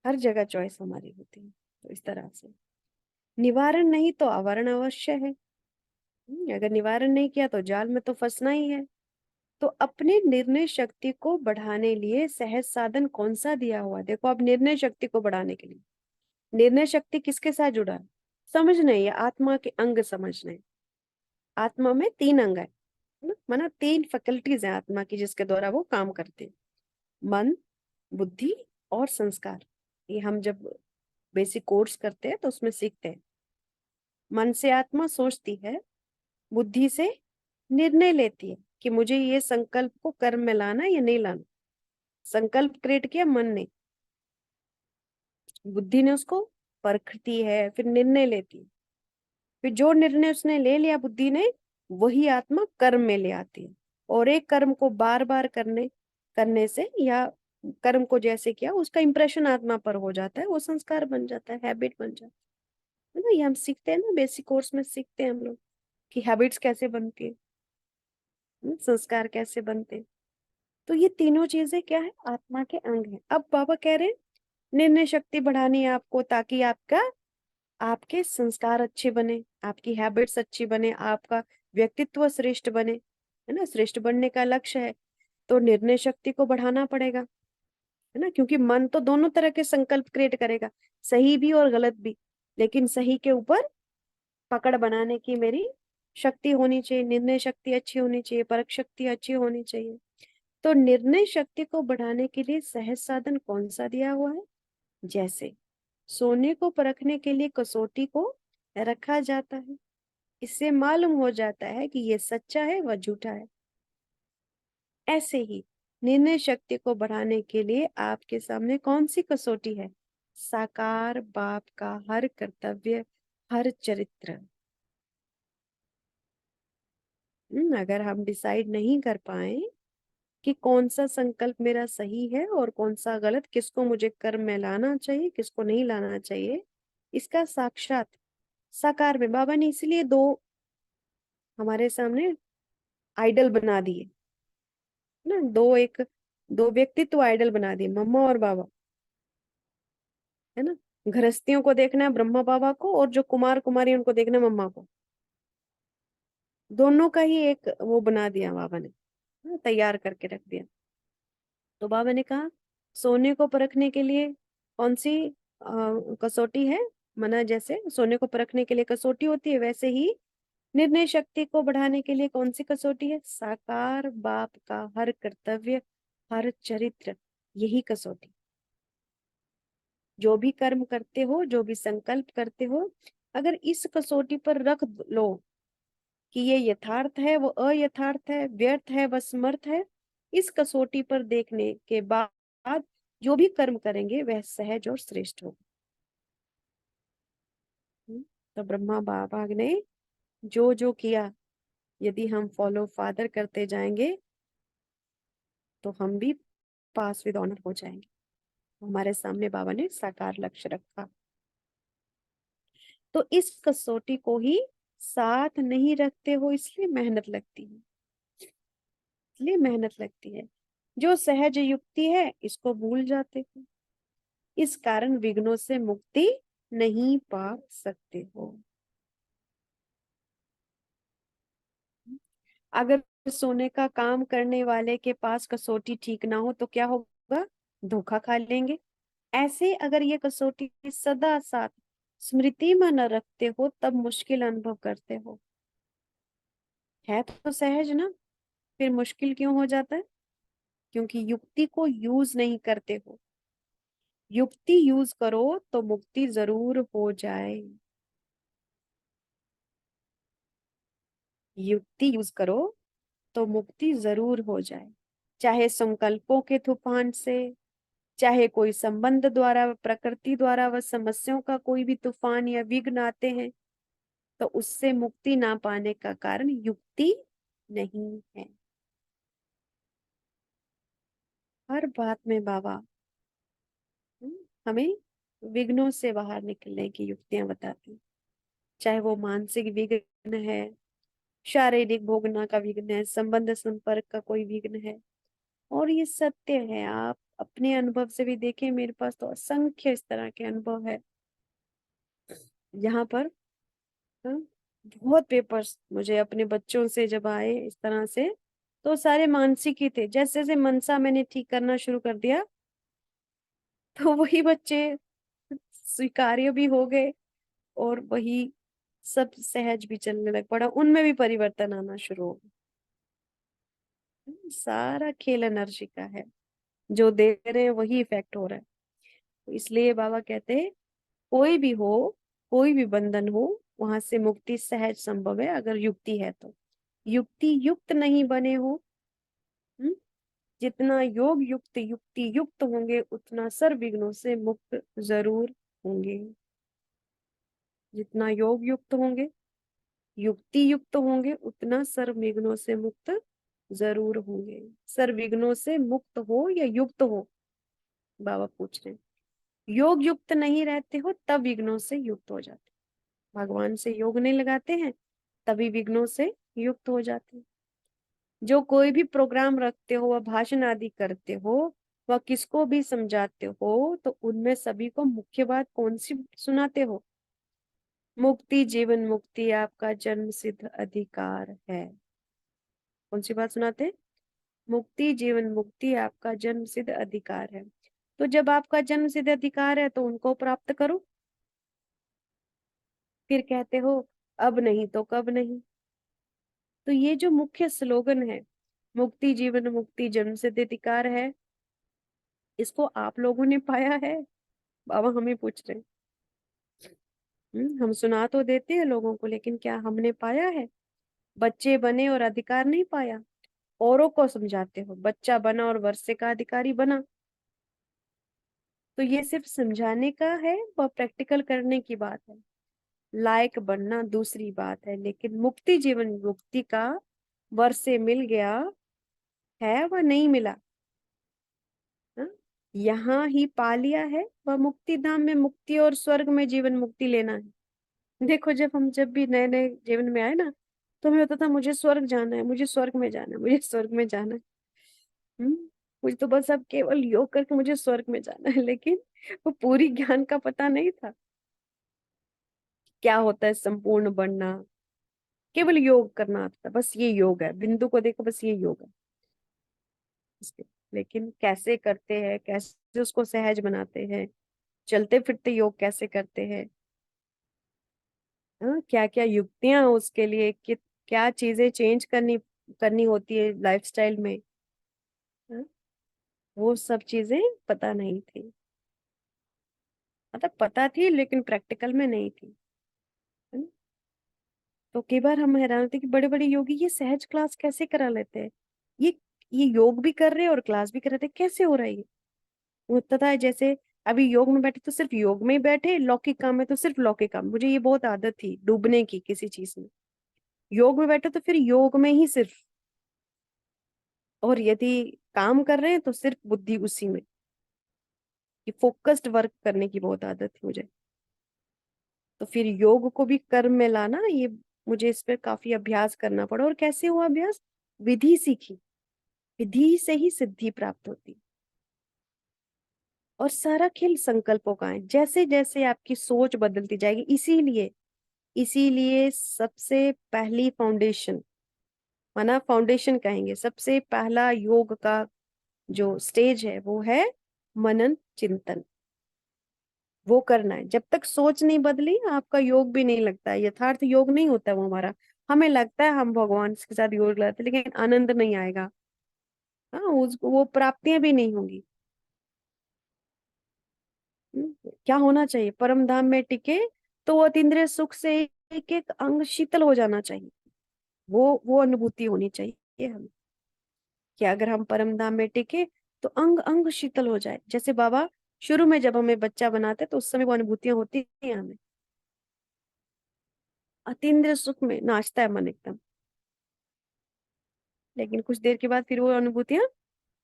हर जगह चॉइस हमारी होती है। तो इस तरह से निवारण नहीं तो आवरण अवश्य है। अगर निवारण नहीं किया तो जाल में तो फंसना ही है। तो अपने निर्णय शक्ति को बढ़ाने लिए सहज साधन कौन सा दिया हुआ है? देखो, अब निर्णय शक्ति को बढ़ाने के लिए, निर्णय शक्ति किसके साथ जुड़ा है? समझना है, ये आत्मा के अंग समझना है। आत्मा में 3 अंग है ना, माना 3 फैकल्टीज है आत्मा की, जिसके द्वारा वो काम करते हैं। मन, बुद्धि और संस्कार। ये हम जब बेसिक कोर्स करते हैं तो उसमें सीखते हैं। मन से आत्मा सोचती है, बुद्धि से निर्णय लेती है कि मुझे ये संकल्प को कर्म में लाना या नहीं लाना। संकल्प क्रिएट किया मन ने, बुद्धि ने उसको परखती है, फिर निर्णय लेती है। फिर जो निर्णय उसने ले लिया बुद्धि ने, वही आत्मा कर्म में ले आती है। और एक कर्म को बार बार करने करने से, या कर्म को जैसे किया उसका इंप्रेशन आत्मा पर हो जाता है, वो संस्कार बन जाता है, हैबिट बन जाता है ना। ये हम सीखते हैं ना, बेसिक कोर्स में सीखते हैं हम लोग कि हैबिट्स कैसे बनती है, संस्कार कैसे बनते हैं। तो ये तीनों चीजें क्या है? आत्मा के अंग है। अब बाबा कह रहे हैं निर्णय शक्ति बढ़ानी है आपको, ताकि आपका, आपके संस्कार अच्छे बने, आपकी हैबिट्स अच्छी बने, आपका व्यक्तित्व श्रेष्ठ बने। है ना, श्रेष्ठ बनने का लक्ष्य है, तो निर्णय शक्ति को बढ़ाना पड़ेगा, है ना, क्योंकि मन तो दोनों तरह के संकल्प क्रिएट करेगा, सही भी और गलत भी, लेकिन सही के ऊपर पकड़ बनाने की मेरी शक्ति होनी चाहिए, निर्णय शक्ति अच्छी होनी चाहिए, परख शक्ति अच्छी होनी चाहिए। तो निर्णय शक्ति को बढ़ाने के लिए सहज साधन कौन सा दिया हुआ है? जैसे सोने को परखने के लिए कसौटी को रखा जाता है, इससे मालूम हो जाता है कि ये सच्चा है व झूठा है। ऐसे ही निर्णय शक्ति को बढ़ाने के लिए आपके सामने कौन सी कसौटी है? साकार बाप का हर कर्तव्य, हर चरित्र। अगर हम डिसाइड नहीं कर पाए कि कौन सा संकल्प मेरा सही है और कौन सा गलत, किसको मुझे कर्म में लाना चाहिए, किसको नहीं लाना चाहिए, इसका साक्षात साकार में बाबा ने इसलिए दो हमारे सामने आइडल बना दिए ना, दो व्यक्तित्व आइडल बना दिए, मम्मा और बाबा, है ना। गृहस्थियों को देखना है ब्रह्मा बाबा को, और जो कुमार कुमारी उनको देखना है मम्मा को। दोनों का ही एक वो बना दिया बाबा ने, तैयार करके रख दिया। तो बाबा ने कहा सोने को परखने के लिए कौन सी कसौटी है? मना जैसे सोने को परखने के लिए कसौटी होती है, वैसे ही निर्णय शक्ति को बढ़ाने के लिए कौन सी कसौटी है? साकार बाप का हर कर्तव्य, हर चरित्र, यही कसौटी। जो भी कर्म करते हो, जो भी संकल्प करते हो, अगर इस कसौटी पर रख लो कि ये यथार्थ है, वो अयथार्थ है, व्यर्थ है, व समर्थ है, इस कसौटी पर देखने के बाद जो भी कर्म करेंगे वह सहज और श्रेष्ठ होगा। तो ब्रह्मा बाबा ने जो जो किया, यदि हम फॉलो फादर करते जाएंगे तो हम भी पास विद ऑनर हो जाएंगे। हमारे सामने बाबा ने साकार लक्ष्य रखा। तो इस कसौटी को ही साथ नहीं रखते हो, इसलिए मेहनत लगती है, इसलिए मेहनत लगती है। जो सहज युक्ति है इसको भूल जाते हो, इस कारण विघ्नों से मुक्ति नहीं पा सकते हो। अगर सोने का काम करने वाले के पास कसौटी ठीक ना हो तो क्या होगा? धोखा खा लेंगे। ऐसे अगर ये कसौटी सदा साथ स्मृति में न रखते हो तब मुश्किल अनुभव करते हो। है तो सहज ना, फिर मुश्किल क्यों हो जाता है? क्योंकि युक्ति को यूज नहीं करते हो। युक्ति यूज करो तो मुक्ति जरूर हो जाए। युक्ति यूज करो तो मुक्ति जरूर हो जाए, चाहे संकल्पों के तूफान से, चाहे कोई संबंध द्वारा, प्रकृति द्वारा व समस्याओं का कोई भी तूफान या विघ्न आते हैं, तो उससे मुक्ति ना पाने का कारण युक्ति नहीं है। हर बात में बाबा हमें विघ्नों से बाहर निकलने की युक्तियां बताते हैं, चाहे वो मानसिक विघ्न है, शारीरिक भोगना का विघ्न है, संबंध संपर्क का कोई विघ्न है। और ये सत्य है, आप अपने अनुभव से भी देखें, मेरे पास तो असंख्य इस तरह के अनुभव है यहाँ पर। हाँ, बहुत पेपर्स मुझे अपने बच्चों से जब आए इस तरह से, तो सारे मानसिक ही थे। जैसे जैसे मनसा मैंने ठीक करना शुरू कर दिया तो वही बच्चे स्वीकार्य भी हो गए, और वही सब सहज भी चलने लग पड़ा, उनमें भी परिवर्तन आना शुरू हो गया। सारा खेल एनर्जी का है, जो दे रहे हैं वही इफेक्ट हो रहा है। तो इसलिए बाबा कहते हैं कोई भी हो, कोई भी बंधन हो, वहां से मुक्ति सहज संभव है अगर युक्ति है तो। युक्ति युक्त नहीं बने हो, हम्म, जितना योग युक्त युक्ति युक्त होंगे उतना सर्व विघ्नों से मुक्त जरूर होंगे। जितना योग युक्त होंगे, युक्ति युक्त होंगे, उतना सर्व विघ्नों से मुक्त जरूर होंगे। सर्व विघ्नों से मुक्त हो या युक्त हो, बाबा पूछ रहे हैं। योग युक्त नहीं रहते हो तब विघ्नों से युक्त हो जाते, भगवान से योग नहीं लगाते हैं तभी विघ्नों से युक्त हो जाते हैं। जो कोई भी प्रोग्राम रखते हो व भाषण आदि करते हो व किसको भी समझाते हो, तो उनमें सभी को मुख्य बात कौन सी सुनाते हो? मुक्ति, जीवन मुक्ति आपका जन्म सिद्ध अधिकार है। कौन सी बात सुनाते हैं? मुक्ति जीवन मुक्ति आपका जन्म सिद्ध अधिकार है। तो जब आपका जन्म सिद्ध अधिकार है तो उनको प्राप्त करो। फिर कहते हो अब नहीं तो कब नहीं। तो ये जो मुख्य स्लोगन है, मुक्ति जीवन मुक्ति जन्म सिद्ध अधिकार है, इसको आप लोगों ने पाया है? बाबा हमें पूछ रहे हैं। हम सुना तो देते हैं लोगों को, लेकिन क्या हमने पाया है? बच्चे बने और अधिकार नहीं पाया। औरों को समझाते हो, बच्चा बना और वर्षे का अधिकारी बना। तो ये सिर्फ समझाने का है, वह प्रैक्टिकल करने की बात है। लायक बनना दूसरी बात है, लेकिन मुक्ति जीवन मुक्ति का वर्षे मिल गया है वह नहीं मिला। हाँ? यहाँ ही पा लिया है वह मुक्ति धाम में मुक्ति, और स्वर्ग में जीवन मुक्ति लेना है। देखो जब भी नए नए जीवन में आए ना, तो हमें होता था मुझे स्वर्ग जाना है, मुझे स्वर्ग में जाना है, मुझे स्वर्ग में जाना है। हम्म मुझे तो बस अब केवल योग करके मुझे स्वर्ग में जाना है, लेकिन वो पूरी ज्ञान का पता नहीं था क्या होता है संपूर्ण बनना। केवल योग करना आता था, बस ये योग है, बिंदु को देखो बस ये योग है इसके। लेकिन कैसे करते हैं, कैसे उसको सहज बनाते हैं, चलते फिरते योग कैसे करते हैं, हाँ, क्या क्या युक्तियां हैं उसके लिए, कि क्या चीजें चेंज करनी करनी होती है लाइफस्टाइल में, हाँ, वो सब चीजें पता नहीं थी। मतलब पता थी लेकिन प्रैक्टिकल में नहीं थी, है ना? तो कई बार हम हैरान होते हैं कि बड़े बड़े योगी ये सहज क्लास कैसे करा लेते हैं। ये ये योग भी कर रहे हैं और क्लास भी कर रहे थे, कैसे हो रहा है ये? होता था जैसे अभी योग में बैठे तो सिर्फ योग में ही बैठे, लौकिक काम है तो सिर्फ लौकिक काम। मुझे ये बहुत आदत थी डूबने की किसी चीज में। योग में बैठे तो फिर योग में ही सिर्फ, और यदि काम कर रहे हैं तो सिर्फ बुद्धि उसी में। कि फोकस्ड वर्क करने की बहुत आदत थी मुझे। तो फिर योग को भी कर्म में लाना, ये मुझे इस पर काफी अभ्यास करना पड़ा। और कैसे हुआ अभ्यास? विधि सीखी। विधि से ही सिद्धि प्राप्त होती। और सारा खेल संकल्पों का है। जैसे जैसे आपकी सोच बदलती जाएगी, इसीलिए इसीलिए सबसे पहली फाउंडेशन, माना फाउंडेशन कहेंगे, सबसे पहला योग का जो स्टेज है वो है मनन चिंतन। वो करना है। जब तक सोच नहीं बदली आपका योग भी नहीं लगता है, यथार्थ योग नहीं होता है वो हमारा। हमें लगता है हम भगवान के साथ योग लगाते हैं, लेकिन आनंद नहीं आएगा। हाँ, उसको वो प्राप्तियां भी नहीं होंगी। क्या होना चाहिए? परम धाम में टिके तो वो अतीन्द्रिय सुख से एक एक अंग शीतल हो जाना चाहिए। वो अनुभूति होनी चाहिए हमें, कि अगर हम परम धाम में टिके तो अंग अंग शीतल हो जाए। जैसे बाबा शुरू में जब हमें बच्चा बनाते तो उस समय वो अनुभूतियां होती हैं हमें, अतीन्द्रिय सुख में नाचता है मन एकदम। लेकिन कुछ देर के बाद फिर वो अनुभूतियां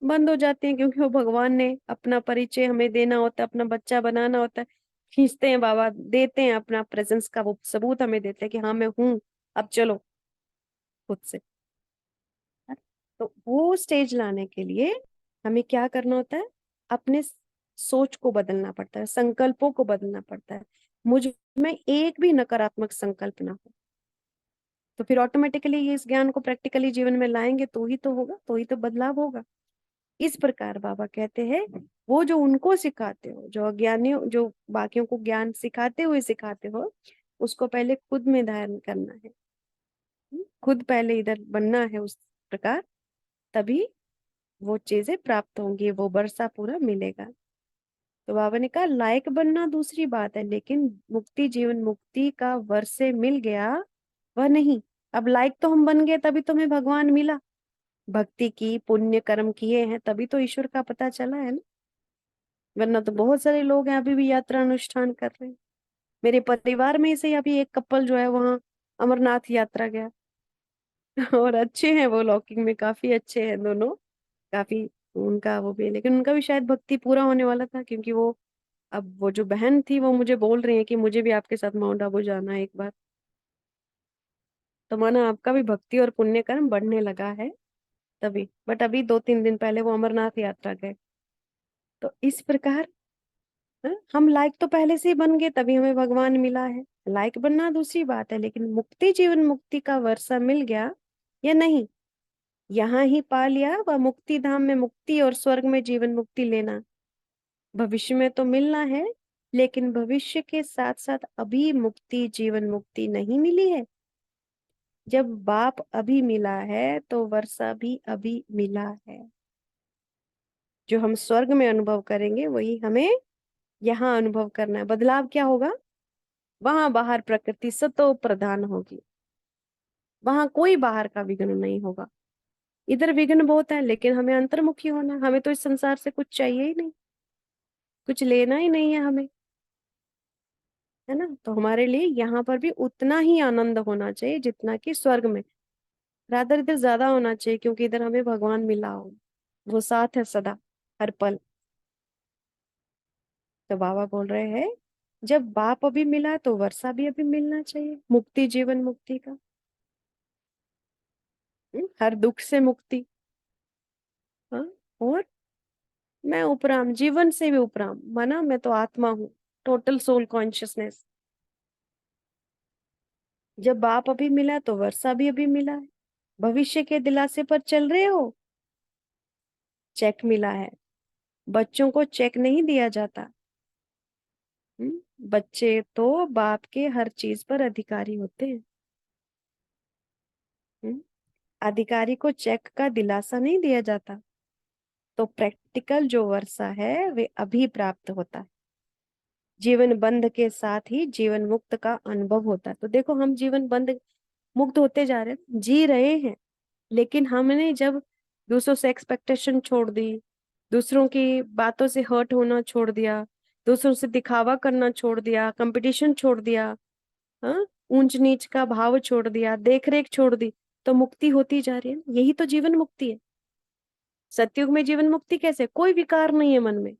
बंद हो जाती हैं, क्योंकि वो भगवान ने अपना परिचय हमें देना होता है, अपना बच्चा बनाना होता है। खींचते हैं बाबा, देते हैं अपना प्रेजेंस का वो सबूत हमें देते हैं कि हाँ मैं हूँ, अब चलो खुद से। तो वो स्टेज लाने के लिए हमें क्या करना होता है? अपने सोच को बदलना पड़ता है, संकल्पों को बदलना पड़ता है। मुझ में एक भी नकारात्मक संकल्प ना हो। तो फिर ऑटोमेटिकली ये इस ज्ञान को प्रैक्टिकली जीवन में लाएंगे तो ही तो होगा, तो ही तो बदलाव होगा। इस प्रकार बाबा कहते हैं, वो जो उनको सिखाते हो, जो अज्ञानी जो बाकियों को ज्ञान सिखाते हुए सिखाते हो, उसको पहले खुद में धारण करना है। खुद पहले इधर बनना है उस प्रकार, तभी वो चीजें प्राप्त होंगी, वो वर्षा पूरा मिलेगा। तो बाबा ने कहा लायक बनना दूसरी बात है, लेकिन मुक्ति जीवन मुक्ति का वर्षे मिल गया वह नहीं। अब लायक तो हम बन गए तभी तो हमें भगवान मिला। भक्ति की, पुण्य कर्म किए हैं तभी तो ईश्वर का पता चला है ना। वरना तो बहुत सारे लोग हैं अभी भी यात्रा अनुष्ठान कर रहे हैं। मेरे परिवार में से अभी एक कपल जो है वहाँ अमरनाथ यात्रा गया। और अच्छे हैं वो, लौकिक में काफी अच्छे हैं दोनों, काफी उनका वो भी है। लेकिन उनका भी शायद भक्ति पूरा होने वाला था, क्योंकि वो अब वो जो बहन थी वो मुझे बोल रही है कि मुझे भी आपके साथ माउंट आबू जाना है एक बार। तो माना आपका भी भक्ति और पुण्य कर्म बढ़ने लगा है तभी। बट अभी 2-3 दिन पहले वो अमरनाथ यात्रा गए। तो इस प्रकार हम लायक तो पहले से ही बन गए तभी हमें भगवान मिला है। लायक बनना दूसरी बात है, लेकिन मुक्ति जीवन मुक्ति का वर्षा मिल गया या नहीं, यहाँ ही पा लिया, व मुक्ति धाम में मुक्ति और स्वर्ग में जीवन मुक्ति लेना। भविष्य में तो मिलना है, लेकिन भविष्य के साथ साथ अभी मुक्ति जीवन मुक्ति नहीं मिली है। जब बाप अभी मिला है तो वर्षा भी अभी मिला है। जो हम स्वर्ग में अनुभव करेंगे वही हमें यहाँ अनुभव करना है। बदलाव क्या होगा? वहां बाहर प्रकृति सतो प्रधान होगी, वहां कोई बाहर का विघ्न नहीं होगा। इधर विघ्न बहुत है, लेकिन हमें अंतर्मुखी होना है। हमें तो इस संसार से कुछ चाहिए ही नहीं, कुछ लेना ही नहीं है हमें, है ना। तो हमारे लिए यहाँ पर भी उतना ही आनंद होना चाहिए जितना कि स्वर्ग में। रादर इधर ज्यादा होना चाहिए, क्योंकि इधर हमें भगवान मिला हो, वो साथ है सदा, हर पल। तो बाबा बोल रहे हैं, जब बाप अभी मिला तो वर्षा भी अभी मिलना चाहिए, मुक्ति जीवन मुक्ति का। हर दुख से मुक्ति। हाँ। और मैं उपराम, जीवन से भी उपराम, माना मैं तो आत्मा हूँ, टोटल सोल कॉन्शियसनेस। जब बाप अभी मिला तो वर्षा भी अभी मिला है। भविष्य के दिलासे पर चल रहे हो, चेक मिला है। बच्चों को चेक नहीं दिया जाता। बच्चे तो बाप के हर चीज पर अधिकारी होते हैं। हम्म, अधिकारी को चेक का दिलासा नहीं दिया जाता। तो प्रैक्टिकल जो वर्षा है वे अभी प्राप्त होता है। जीवन बंध के साथ ही जीवन मुक्त का अनुभव होता है। तो देखो, हम जीवन बंध मुक्त होते जा रहे हैं, जी रहे हैं। लेकिन हमने जब दूसरों से एक्सपेक्टेशन छोड़ दी, दूसरों की बातों से हर्ट होना छोड़ दिया, दूसरों से दिखावा करना छोड़ दिया, कंपटीशन छोड़ दिया, हाँ, ऊंच नीच का भाव छोड़ दिया, देख रेख छोड़ दी, तो मुक्ति होती जा रही है। यही तो जीवन मुक्ति है। सतयुग में जीवन मुक्ति कैसे? कोई विकार नहीं है मन में।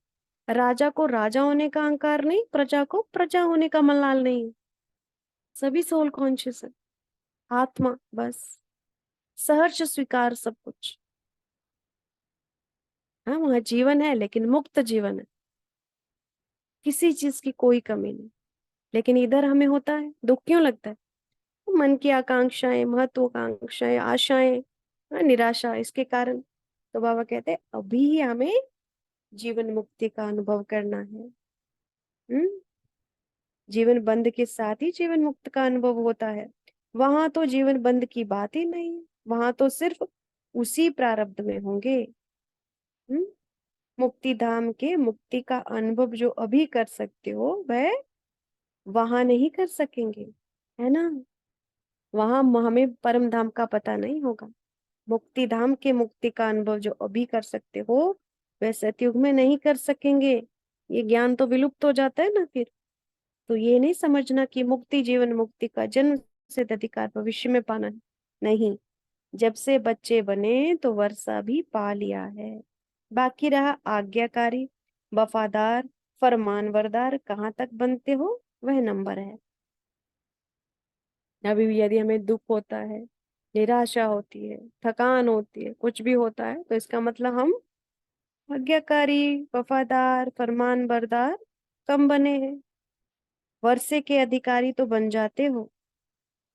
राजा को राजा होने का अहंकार नहीं, प्रजा को प्रजा होने का मलाल नहीं। सभी सोल कॉन्शियस है, आत्मा बस, सहर्ष स्वीकार सब कुछ। हाँ, वहाँ जीवन है, लेकिन मुक्त जीवन है, किसी चीज की कोई कमी नहीं। लेकिन इधर हमें होता है दुख, क्यों लगता है? मन की आकांक्षाएं, महत्वाकांक्षाएं, आशाएं, हाँ, निराशा, इसके कारण। तो बाबा कहते हैं अभी ही हमें जीवन मुक्ति का अनुभव करना है। हम्म जीवन बंद के साथ ही जीवन मुक्त का अनुभव होता है। वहां तो जीवन बंद की बात ही नहीं है, वहां तो सिर्फ उसी प्रारब्ध में होंगे। हम्म मुक्ति धाम के मुक्ति का अनुभव जो अभी कर सकते हो, वह वहां नहीं कर सकेंगे, है ना। वहां हमें परम धाम का पता नहीं होगा। मुक्ति धाम के मुक्ति का अनुभव जो अभी कर सकते हो, वह सतयुग में नहीं कर सकेंगे। ये ज्ञान तो विलुप्त हो जाता है ना फिर। तो ये नहीं समझना कि मुक्ति जीवन मुक्ति का जन्म सिद्ध अधिकार भविष्य में पाना है। नहीं, जब से बच्चे बने तो वर्षा भी पा लिया है। बाकी रहा आज्ञाकारी, वफादार, फरमानबरदार, कहाँ तक बनते हो वह नंबर है। अभी भी यदि हमें दुख होता है, निराशा होती है, थकान होती है, कुछ भी होता है, तो इसका मतलब हम आज्ञाकारी, वफादार, फरमानबरदार कम बने हैं। वर्षे के अधिकारी तो बन जाते हो,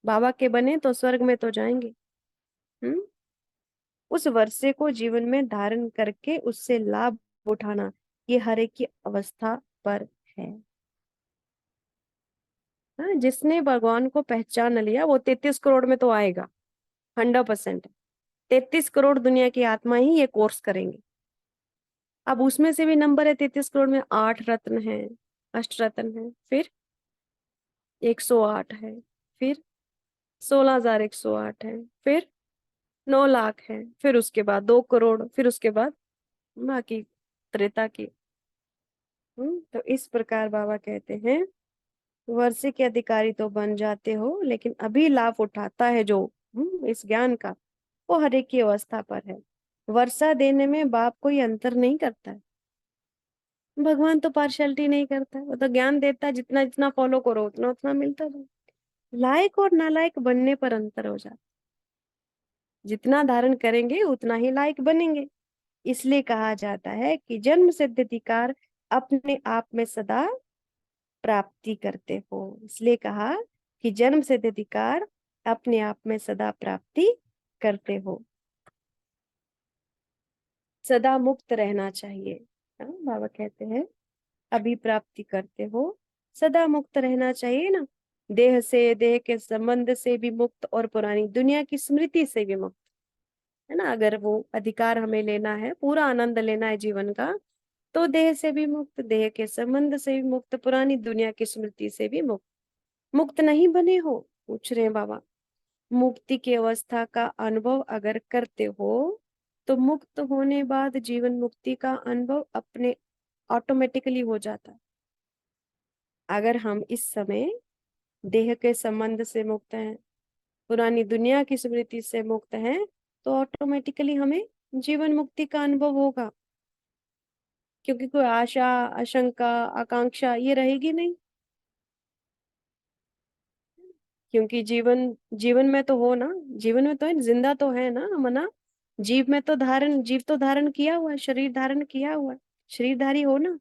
बाबा के बने तो स्वर्ग में तो जाएंगे। हम्म उस वर्षे को जीवन में धारण करके उससे लाभ उठाना, ये हर एक की अवस्था पर है। हाँ, जिसने भगवान को पहचान लिया वो 33 करोड़ में तो आएगा, 100%। 33 करोड़ दुनिया की आत्मा ही ये कोर्स करेंगे। अब उसमें से भी नंबर है 33 करोड़ में, 8 रत्न है, अष्ट रत्न है, फिर 108 है, फिर 16,108 है, फिर 9 लाख है, फिर उसके बाद 2 करोड़, फिर उसके बाद बाकी त्रेता की। तो इस प्रकार बाबा कहते हैं, वर्षे के अधिकारी तो बन जाते हो, लेकिन अभी लाभ उठाता है जो इस ज्ञान का, वो हर एक की अवस्था पर है। वर्षा देने में बाप कोई अंतर नहीं करता है। भगवान तो पार्शलिटी नहीं करता है, वो तो ज्ञान देता है, जितना जितना फॉलो करो उतना उतना मिलता है। लायक और नालायक बनने पर अंतर हो जाता, जितना धारण करेंगे उतना ही लायक बनेंगे। इसलिए कहा जाता है कि जन्म सिद्ध अधिकार अपने आप में सदा प्राप्ति करते हो। इसलिए कहा कि जन्म सिद्ध अधिकार अपने आप में सदा प्राप्ति करते हो। सदा मुक्त रहना चाहिए। हाँ, बाबा कहते हैं अभी प्राप्ति करते हो, सदा मुक्त रहना चाहिए ना, देह से, देह के संबंध से भी मुक्त और पुरानी दुनिया की स्मृति से भी मुक्त, है ना। अगर वो अधिकार हमें लेना है, पूरा आनंद लेना है जीवन का, तो देह से भी मुक्त, देह के संबंध से भी मुक्त, पुरानी दुनिया की स्मृति से भी मुक्त। मुक्त नहीं बने हो, पूछ रहे हैं बाबा। मुक्ति की अवस्था का अनुभव अगर करते हो, तो मुक्त होने बाद जीवन मुक्ति का अनुभव अपने ऑटोमेटिकली हो जाता है। अगर हम इस समय देह के संबंध से मुक्त हैं, पुरानी दुनिया की स्मृति से मुक्त हैं, तो ऑटोमेटिकली हमें जीवन मुक्ति का अनुभव होगा, क्योंकि कोई आशा, आशंका, आकांक्षा ये रहेगी नहीं। क्योंकि जीवन, जीवन में तो हो ना, जीवन में तो है, जिंदा तो है ना मना। जीव में तो धारण, जीव तो धारण किया हुआ है, शरीर धारण किया हुआ है, शरीरधारी हो ना।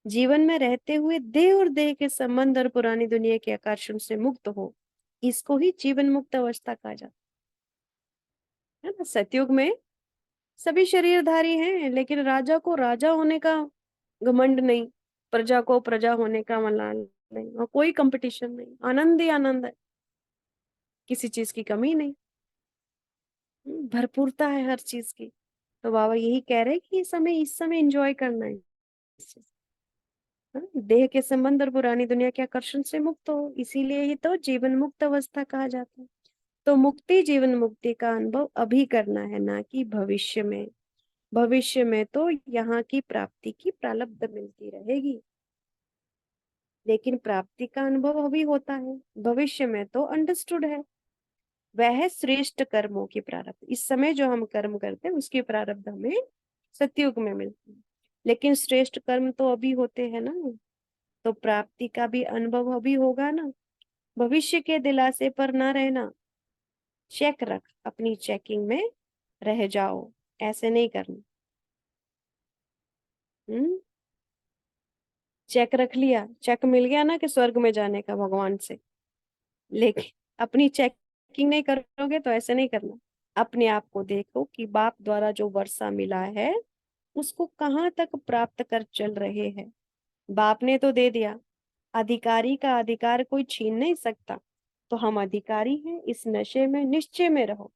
जीवन में रहते हुए देह और देह के संबंध और पुरानी दुनिया के आकर्षण से मुक्त हो, इसको ही जीवन मुक्त अवस्था कहा जाता है ना। सतयुग में सभी शरीरधारी हैं, लेकिन राजा को राजा होने का घमंड नहीं, प्रजा को प्रजा होने का मलाल नहीं, और कोई कंपटीशन नहीं, आनंद ही आनंद है, किसी चीज की कमी नहीं, भरपूरता है हर चीज की। तो बाबा यही कह रहे हैं कि ये समय, इस समय एंजॉय करना है इस चीज, हाँ? देह के संबंध और पुरानी दुनिया के आकर्षण से मुक्त हो, इसीलिए ही तो जीवन मुक्त अवस्था कहा जाता है। तो मुक्ति, जीवन मुक्ति का अनुभव अभी करना है, ना कि भविष्य में। भविष्य में तो यहाँ की प्राप्ति की प्रारब्ध मिलती रहेगी, लेकिन प्राप्ति का अनुभव अभी होता है, भविष्य में तो अंडरस्टूड है। वह है श्रेष्ठ कर्मों की प्रारब्ध, इस समय जो हम कर्म करते हैं उसकी प्रारब्ध हमें सतयुग में मिलती है, लेकिन श्रेष्ठ कर्म तो अभी होते हैं ना, तो प्राप्ति का भी अनुभव अभी होगा ना। भविष्य के दिलासे पर ना रहना, चेक रख, अपनी चेकिंग में रह जाओ, ऐसे नहीं करना। हम्म, चेक रख लिया, चेक मिल गया ना कि स्वर्ग में जाने का भगवान से, लेकिन अपनी चेकिंग नहीं करोगे तो ऐसे नहीं करना। अपने आप को देखो कि बाप द्वारा जो वर्षा मिला है उसको कहाँ तक प्राप्त कर चल रहे हैं। बाप ने तो दे दिया, अधिकारी का अधिकार कोई छीन नहीं सकता, तो हम अधिकारी हैं, इस नशे में निश्चय में रहो।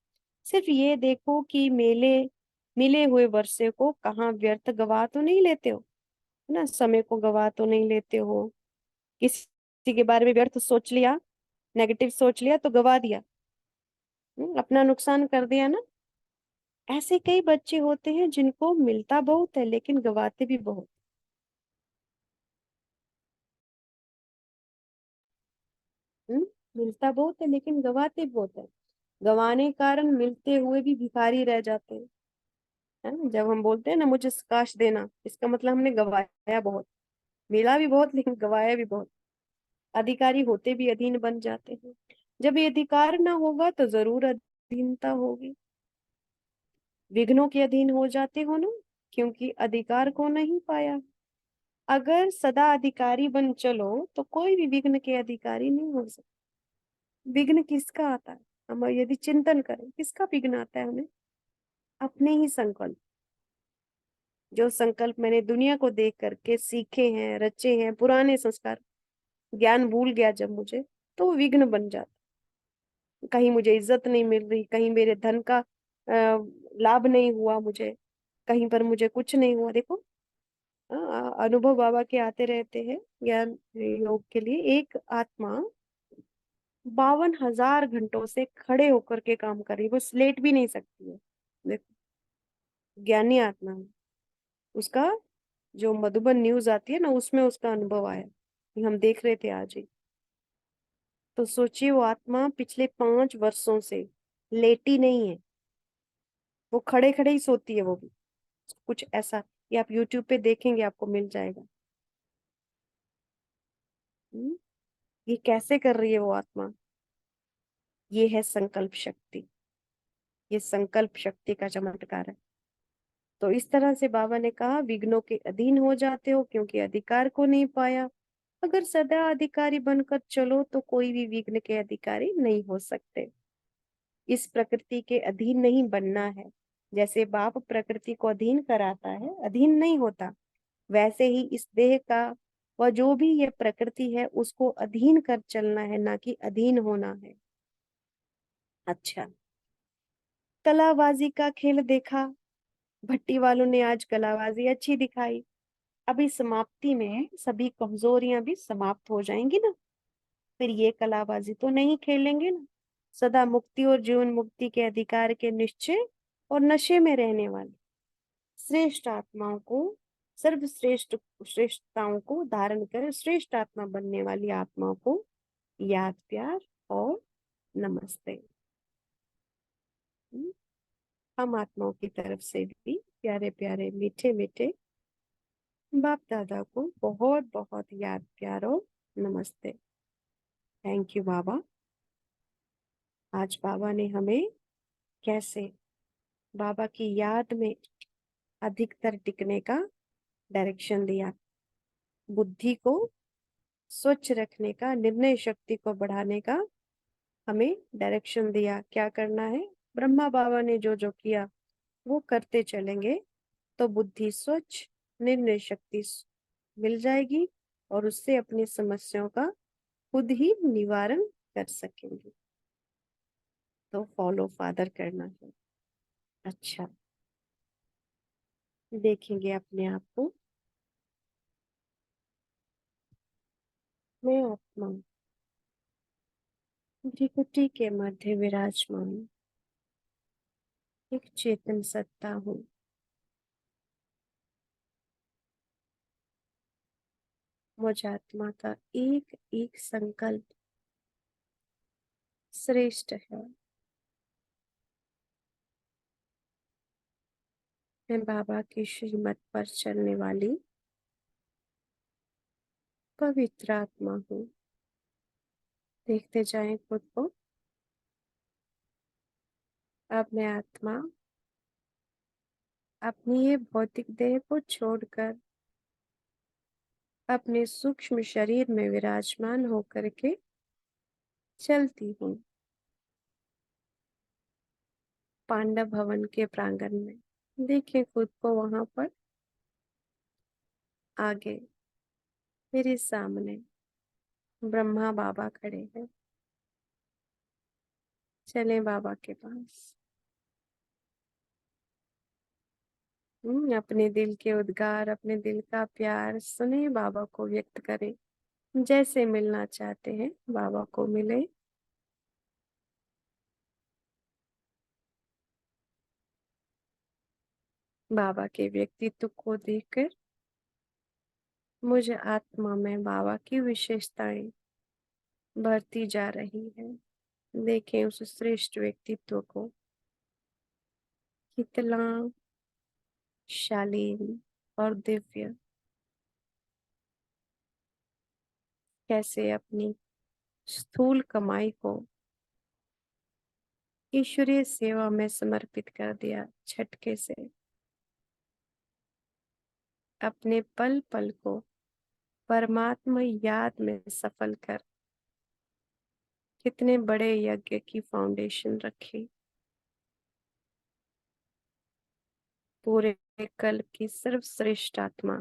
सिर्फ ये देखो कि मेले, मिले हुए वर्षे को कहाँ व्यर्थ गवा तो नहीं लेते हो, है ना, समय को गवा तो नहीं लेते हो। किसी के बारे में व्यर्थ सोच लिया, नेगेटिव सोच लिया तो गवा दिया, अपना नुकसान कर दिया ना। ऐसे कई बच्चे होते हैं जिनको मिलता बहुत है लेकिन गवाते भी बहुत। हम्म, मिलता बहुत है लेकिन गवाते बहुत है, गवाने के कारण मिलते हुए भी भिखारी रह जाते हैं, है ना। जब हम बोलते हैं ना मुझे काश देना, इसका मतलब हमने गवाया बहुत, मिला भी बहुत लेकिन गवाया भी बहुत। अधिकारी होते भी अधीन बन जाते हैं। जब ये अधिकार ना होगा तो जरूर अधीनता होगी, विघ्नों के अधीन हो जाते हो ना, क्योंकि अधिकार को नहीं पाया। अगर सदा अधिकारी बन चलो तो कोई भी विघ्न के अधिकारी नहीं हो सकता। विघ्न किसका आता है, हम यदि चिंतन करें किसका विघ्न आता है हमें, अपने ही संकल्प। जो संकल्प मैंने दुनिया को देख करके सीखे हैं, रचे हैं, पुराने संस्कार, ज्ञान भूल गया जब मुझे, तो वो विघ्न बन जाता। कहीं मुझे इज्जत नहीं मिल रही, कहीं मेरे धन का लाभ नहीं हुआ मुझे, कहीं पर मुझे कुछ नहीं हुआ। देखो, अनुभव बाबा के आते रहते हैं ज्ञान योग के लिए। एक आत्मा 52,000 घंटों से खड़े होकर के काम कर रही है, वो लेट भी नहीं सकती है। देखो, ज्ञानी आत्मा है। उसका जो मधुबन न्यूज आती है ना, उसमें उसका अनुभव आया, ये हम देख रहे थे आज ही। तो सोचिए, वो आत्मा पिछले 5 वर्षों से लेटी नहीं है, वो खड़े खड़े ही सोती है, वो भी कुछ ऐसा, ये आप यूट्यूब पे देखेंगे आपको मिल जाएगा। हम्म, ये कैसे कर रही है वो आत्मा, ये है संकल्प शक्ति, ये संकल्प शक्ति का चमत्कार है। तो इस तरह से बाबा ने कहा विघ्नों के अधीन हो जाते हो क्योंकि अधिकार को नहीं पाया। अगर सदा अधिकारी बनकर चलो तो कोई भी विघ्न के अधिकारी नहीं हो सकते। इस प्रकृति के अधीन नहीं बनना है, जैसे बाप प्रकृति को अधीन कराता है, अधीन नहीं होता, वैसे ही इस देह का व जो भी ये प्रकृति है उसको अधीन कर चलना है, ना कि अधीन होना है। अच्छा, कलाबाजी का खेल देखा, भट्टी वालों ने आज कलाबाजी अच्छी दिखाई। अभी समाप्ति में सभी कमजोरियां भी समाप्त हो जाएंगी ना, फिर ये कलाबाजी तो नहीं खेलेंगे ना। सदा मुक्ति और जीवन मुक्ति के अधिकार के निश्चय और नशे में रहने वाले श्रेष्ठ आत्माओं को, सर्वश्रेष्ठ श्रेष्ठताओं को धारण कर श्रेष्ठ आत्मा बनने वाली आत्माओं को याद, प्यार और नमस्ते। हम्म, हम आत्माओं की तरफ से भी प्यारे प्यारे मीठे मीठे बाप दादा को बहुत बहुत याद, प्यार और नमस्ते। थैंक यू बाबा। आज बाबा ने हमें कैसे बाबा की याद में अधिकतर टिकने का डायरेक्शन दिया, बुद्धि को स्वच्छ रखने का, निर्णय शक्ति को बढ़ाने का हमें डायरेक्शन दिया। क्या करना है, ब्रह्मा बाबा ने जो जो किया वो करते चलेंगे तो बुद्धि स्वच्छ, निर्णय शक्ति मिल जाएगी और उससे अपनी समस्याओं का खुद ही निवारण कर सकेंगे। तो फॉलो फादर करना है। अच्छा, देखेंगे अपने आप को, मैं आत्मा त्रिकुटी के मध्य विराजमान एक चेतन सत्ता हूँ। मुझ आत्मा का एक एक संकल्प श्रेष्ठ है। मैं बाबा की श्रीमत पर चलने वाली पवित्र आत्मा हूँ। देखते जाएं खुद को। अब मैं आत्मा अपनी ये भौतिक देह को छोड़कर अपने सूक्ष्म शरीर में विराजमान होकर के चलती हूँ पांडव भवन के प्रांगण में। देखें खुद को वहां पर, आगे मेरे सामने ब्रह्मा बाबा खड़े हैं। चलें बाबा के पास। अपने दिल के उद्गार, अपने दिल का प्यार सुने, बाबा को व्यक्त करें। जैसे मिलना चाहते हैं बाबा को मिले। बाबा के व्यक्तित्व को देखकर मुझे आत्मा में बाबा की विशेषताएं बढ़ती जा रही है। देखें उस श्रेष्ठ व्यक्तित्व को, कितना शालीन और दिव्य, कैसे अपनी स्थूल कमाई को ईश्वरीय सेवा में समर्पित कर दिया झटके से। अपने पल पल को परमात्मा याद में सफल कर कितने बड़े यज्ञ की फाउंडेशन रखी। पूरे कल्प की सर्वश्रेष्ठ आत्मा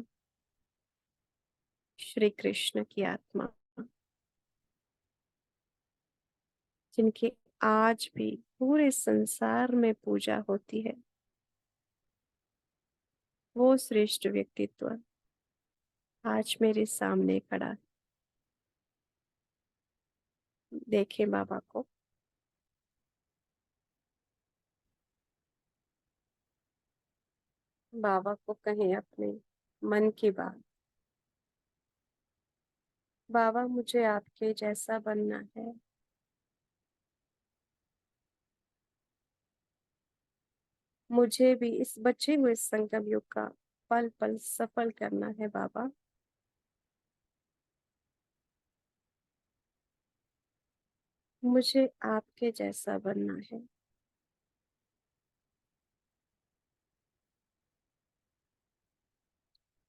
श्री कृष्ण की आत्मा, जिनकी आज भी पूरे संसार में पूजा होती है, वो श्रेष्ठ व्यक्तित्व आज मेरे सामने खड़ा है। देखें बाबा को। बाबा को कहें अपने मन की बात, बाबा मुझे आपके जैसा बनना है। मुझे भी इस बचे हुए संगम युग का पल पल सफल करना है बाबा। मुझे आपके जैसा बनना है।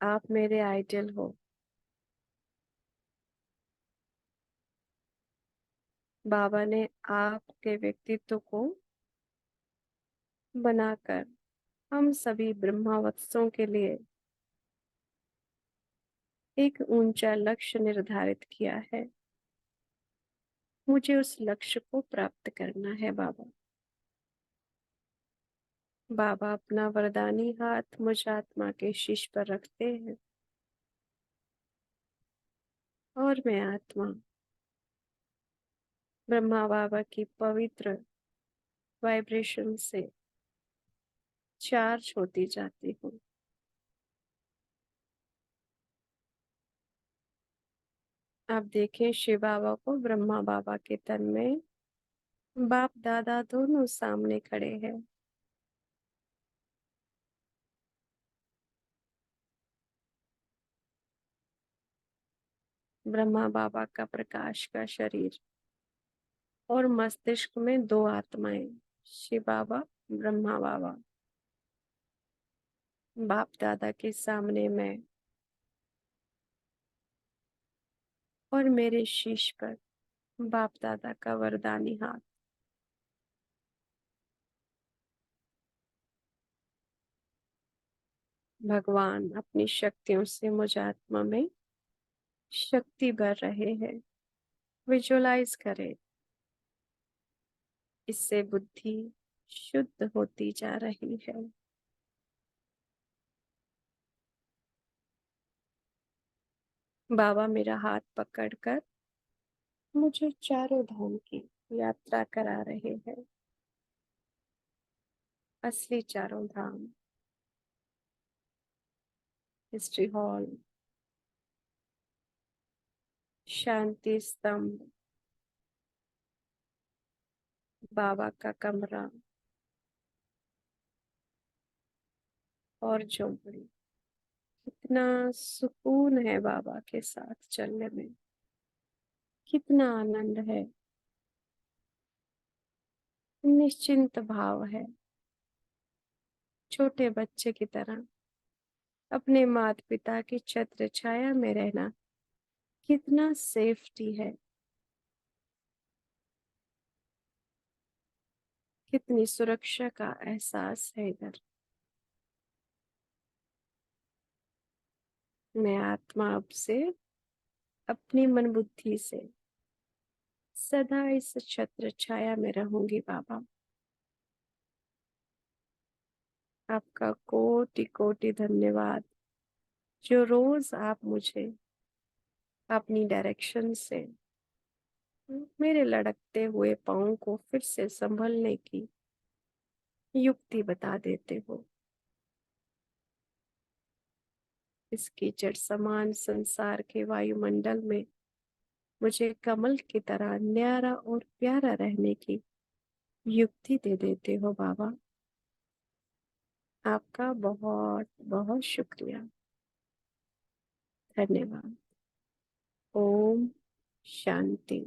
आप मेरे आइडल हो। बाबा ने आपके व्यक्तित्व को बनाकर हम सभी ब्रह्मावत्सों के लिए एक ऊंचा लक्ष्य निर्धारित किया है। मुझे उस लक्ष्य को प्राप्त करना है बाबा। बाबा अपना वरदानी हाथ मुझ आत्मा के शीश पर रखते हैं और मैं आत्मा ब्रह्मा बाबा की पवित्र वाइब्रेशन से चार्ज होती जाती हूँ। आप देखें शिव बाबा को ब्रह्मा बाबा के तन में बाप दादा दोनों सामने खड़े हैं। ब्रह्मा बाबा का प्रकाश का शरीर और मस्तिष्क में दो आत्माएं, शिव बाबा, ब्रह्मा बाबा। बाप दादा के सामने मैं और मेरे शीश पर बाप दादा का वरदानी हाथ। भगवान अपनी शक्तियों से मुझ आत्मा में शक्ति भर रहे हैं। विजुअलाइज करें, इससे बुद्धि शुद्ध होती जा रही है। बाबा मेरा हाथ पकड़कर मुझे चारों धाम की यात्रा करा रहे हैं। असली चारों धाम, हिस्ट्री हॉल, शांति स्तंभ, बाबा का कमरा और झोंपड़ी। कितना सुकून है बाबा के साथ चलने में, कितना आनंद है, निश्चिंत भाव है। छोटे बच्चे की तरह अपने माता पिता की छत्र छाया में रहना कितना सेफ्टी है, कितनी सुरक्षा का एहसास है इधर। मैं आत्मा अब से अपनी मन बुद्धि से सदा इस छत्र छाया में रहूंगी बाबा। आपका कोटि कोटि धन्यवाद, जो रोज आप मुझे अपनी डायरेक्शन से मेरे लड़कते हुए पाँव को फिर से संभलने की युक्ति बता देते हो। इस कीचड़ समान संसार के वायुमंडल में मुझे कमल की तरह न्यारा और प्यारा रहने की युक्ति दे देते हो बाबा। आपका बहुत बहुत शुक्रिया, धन्यवाद। ओम शांति।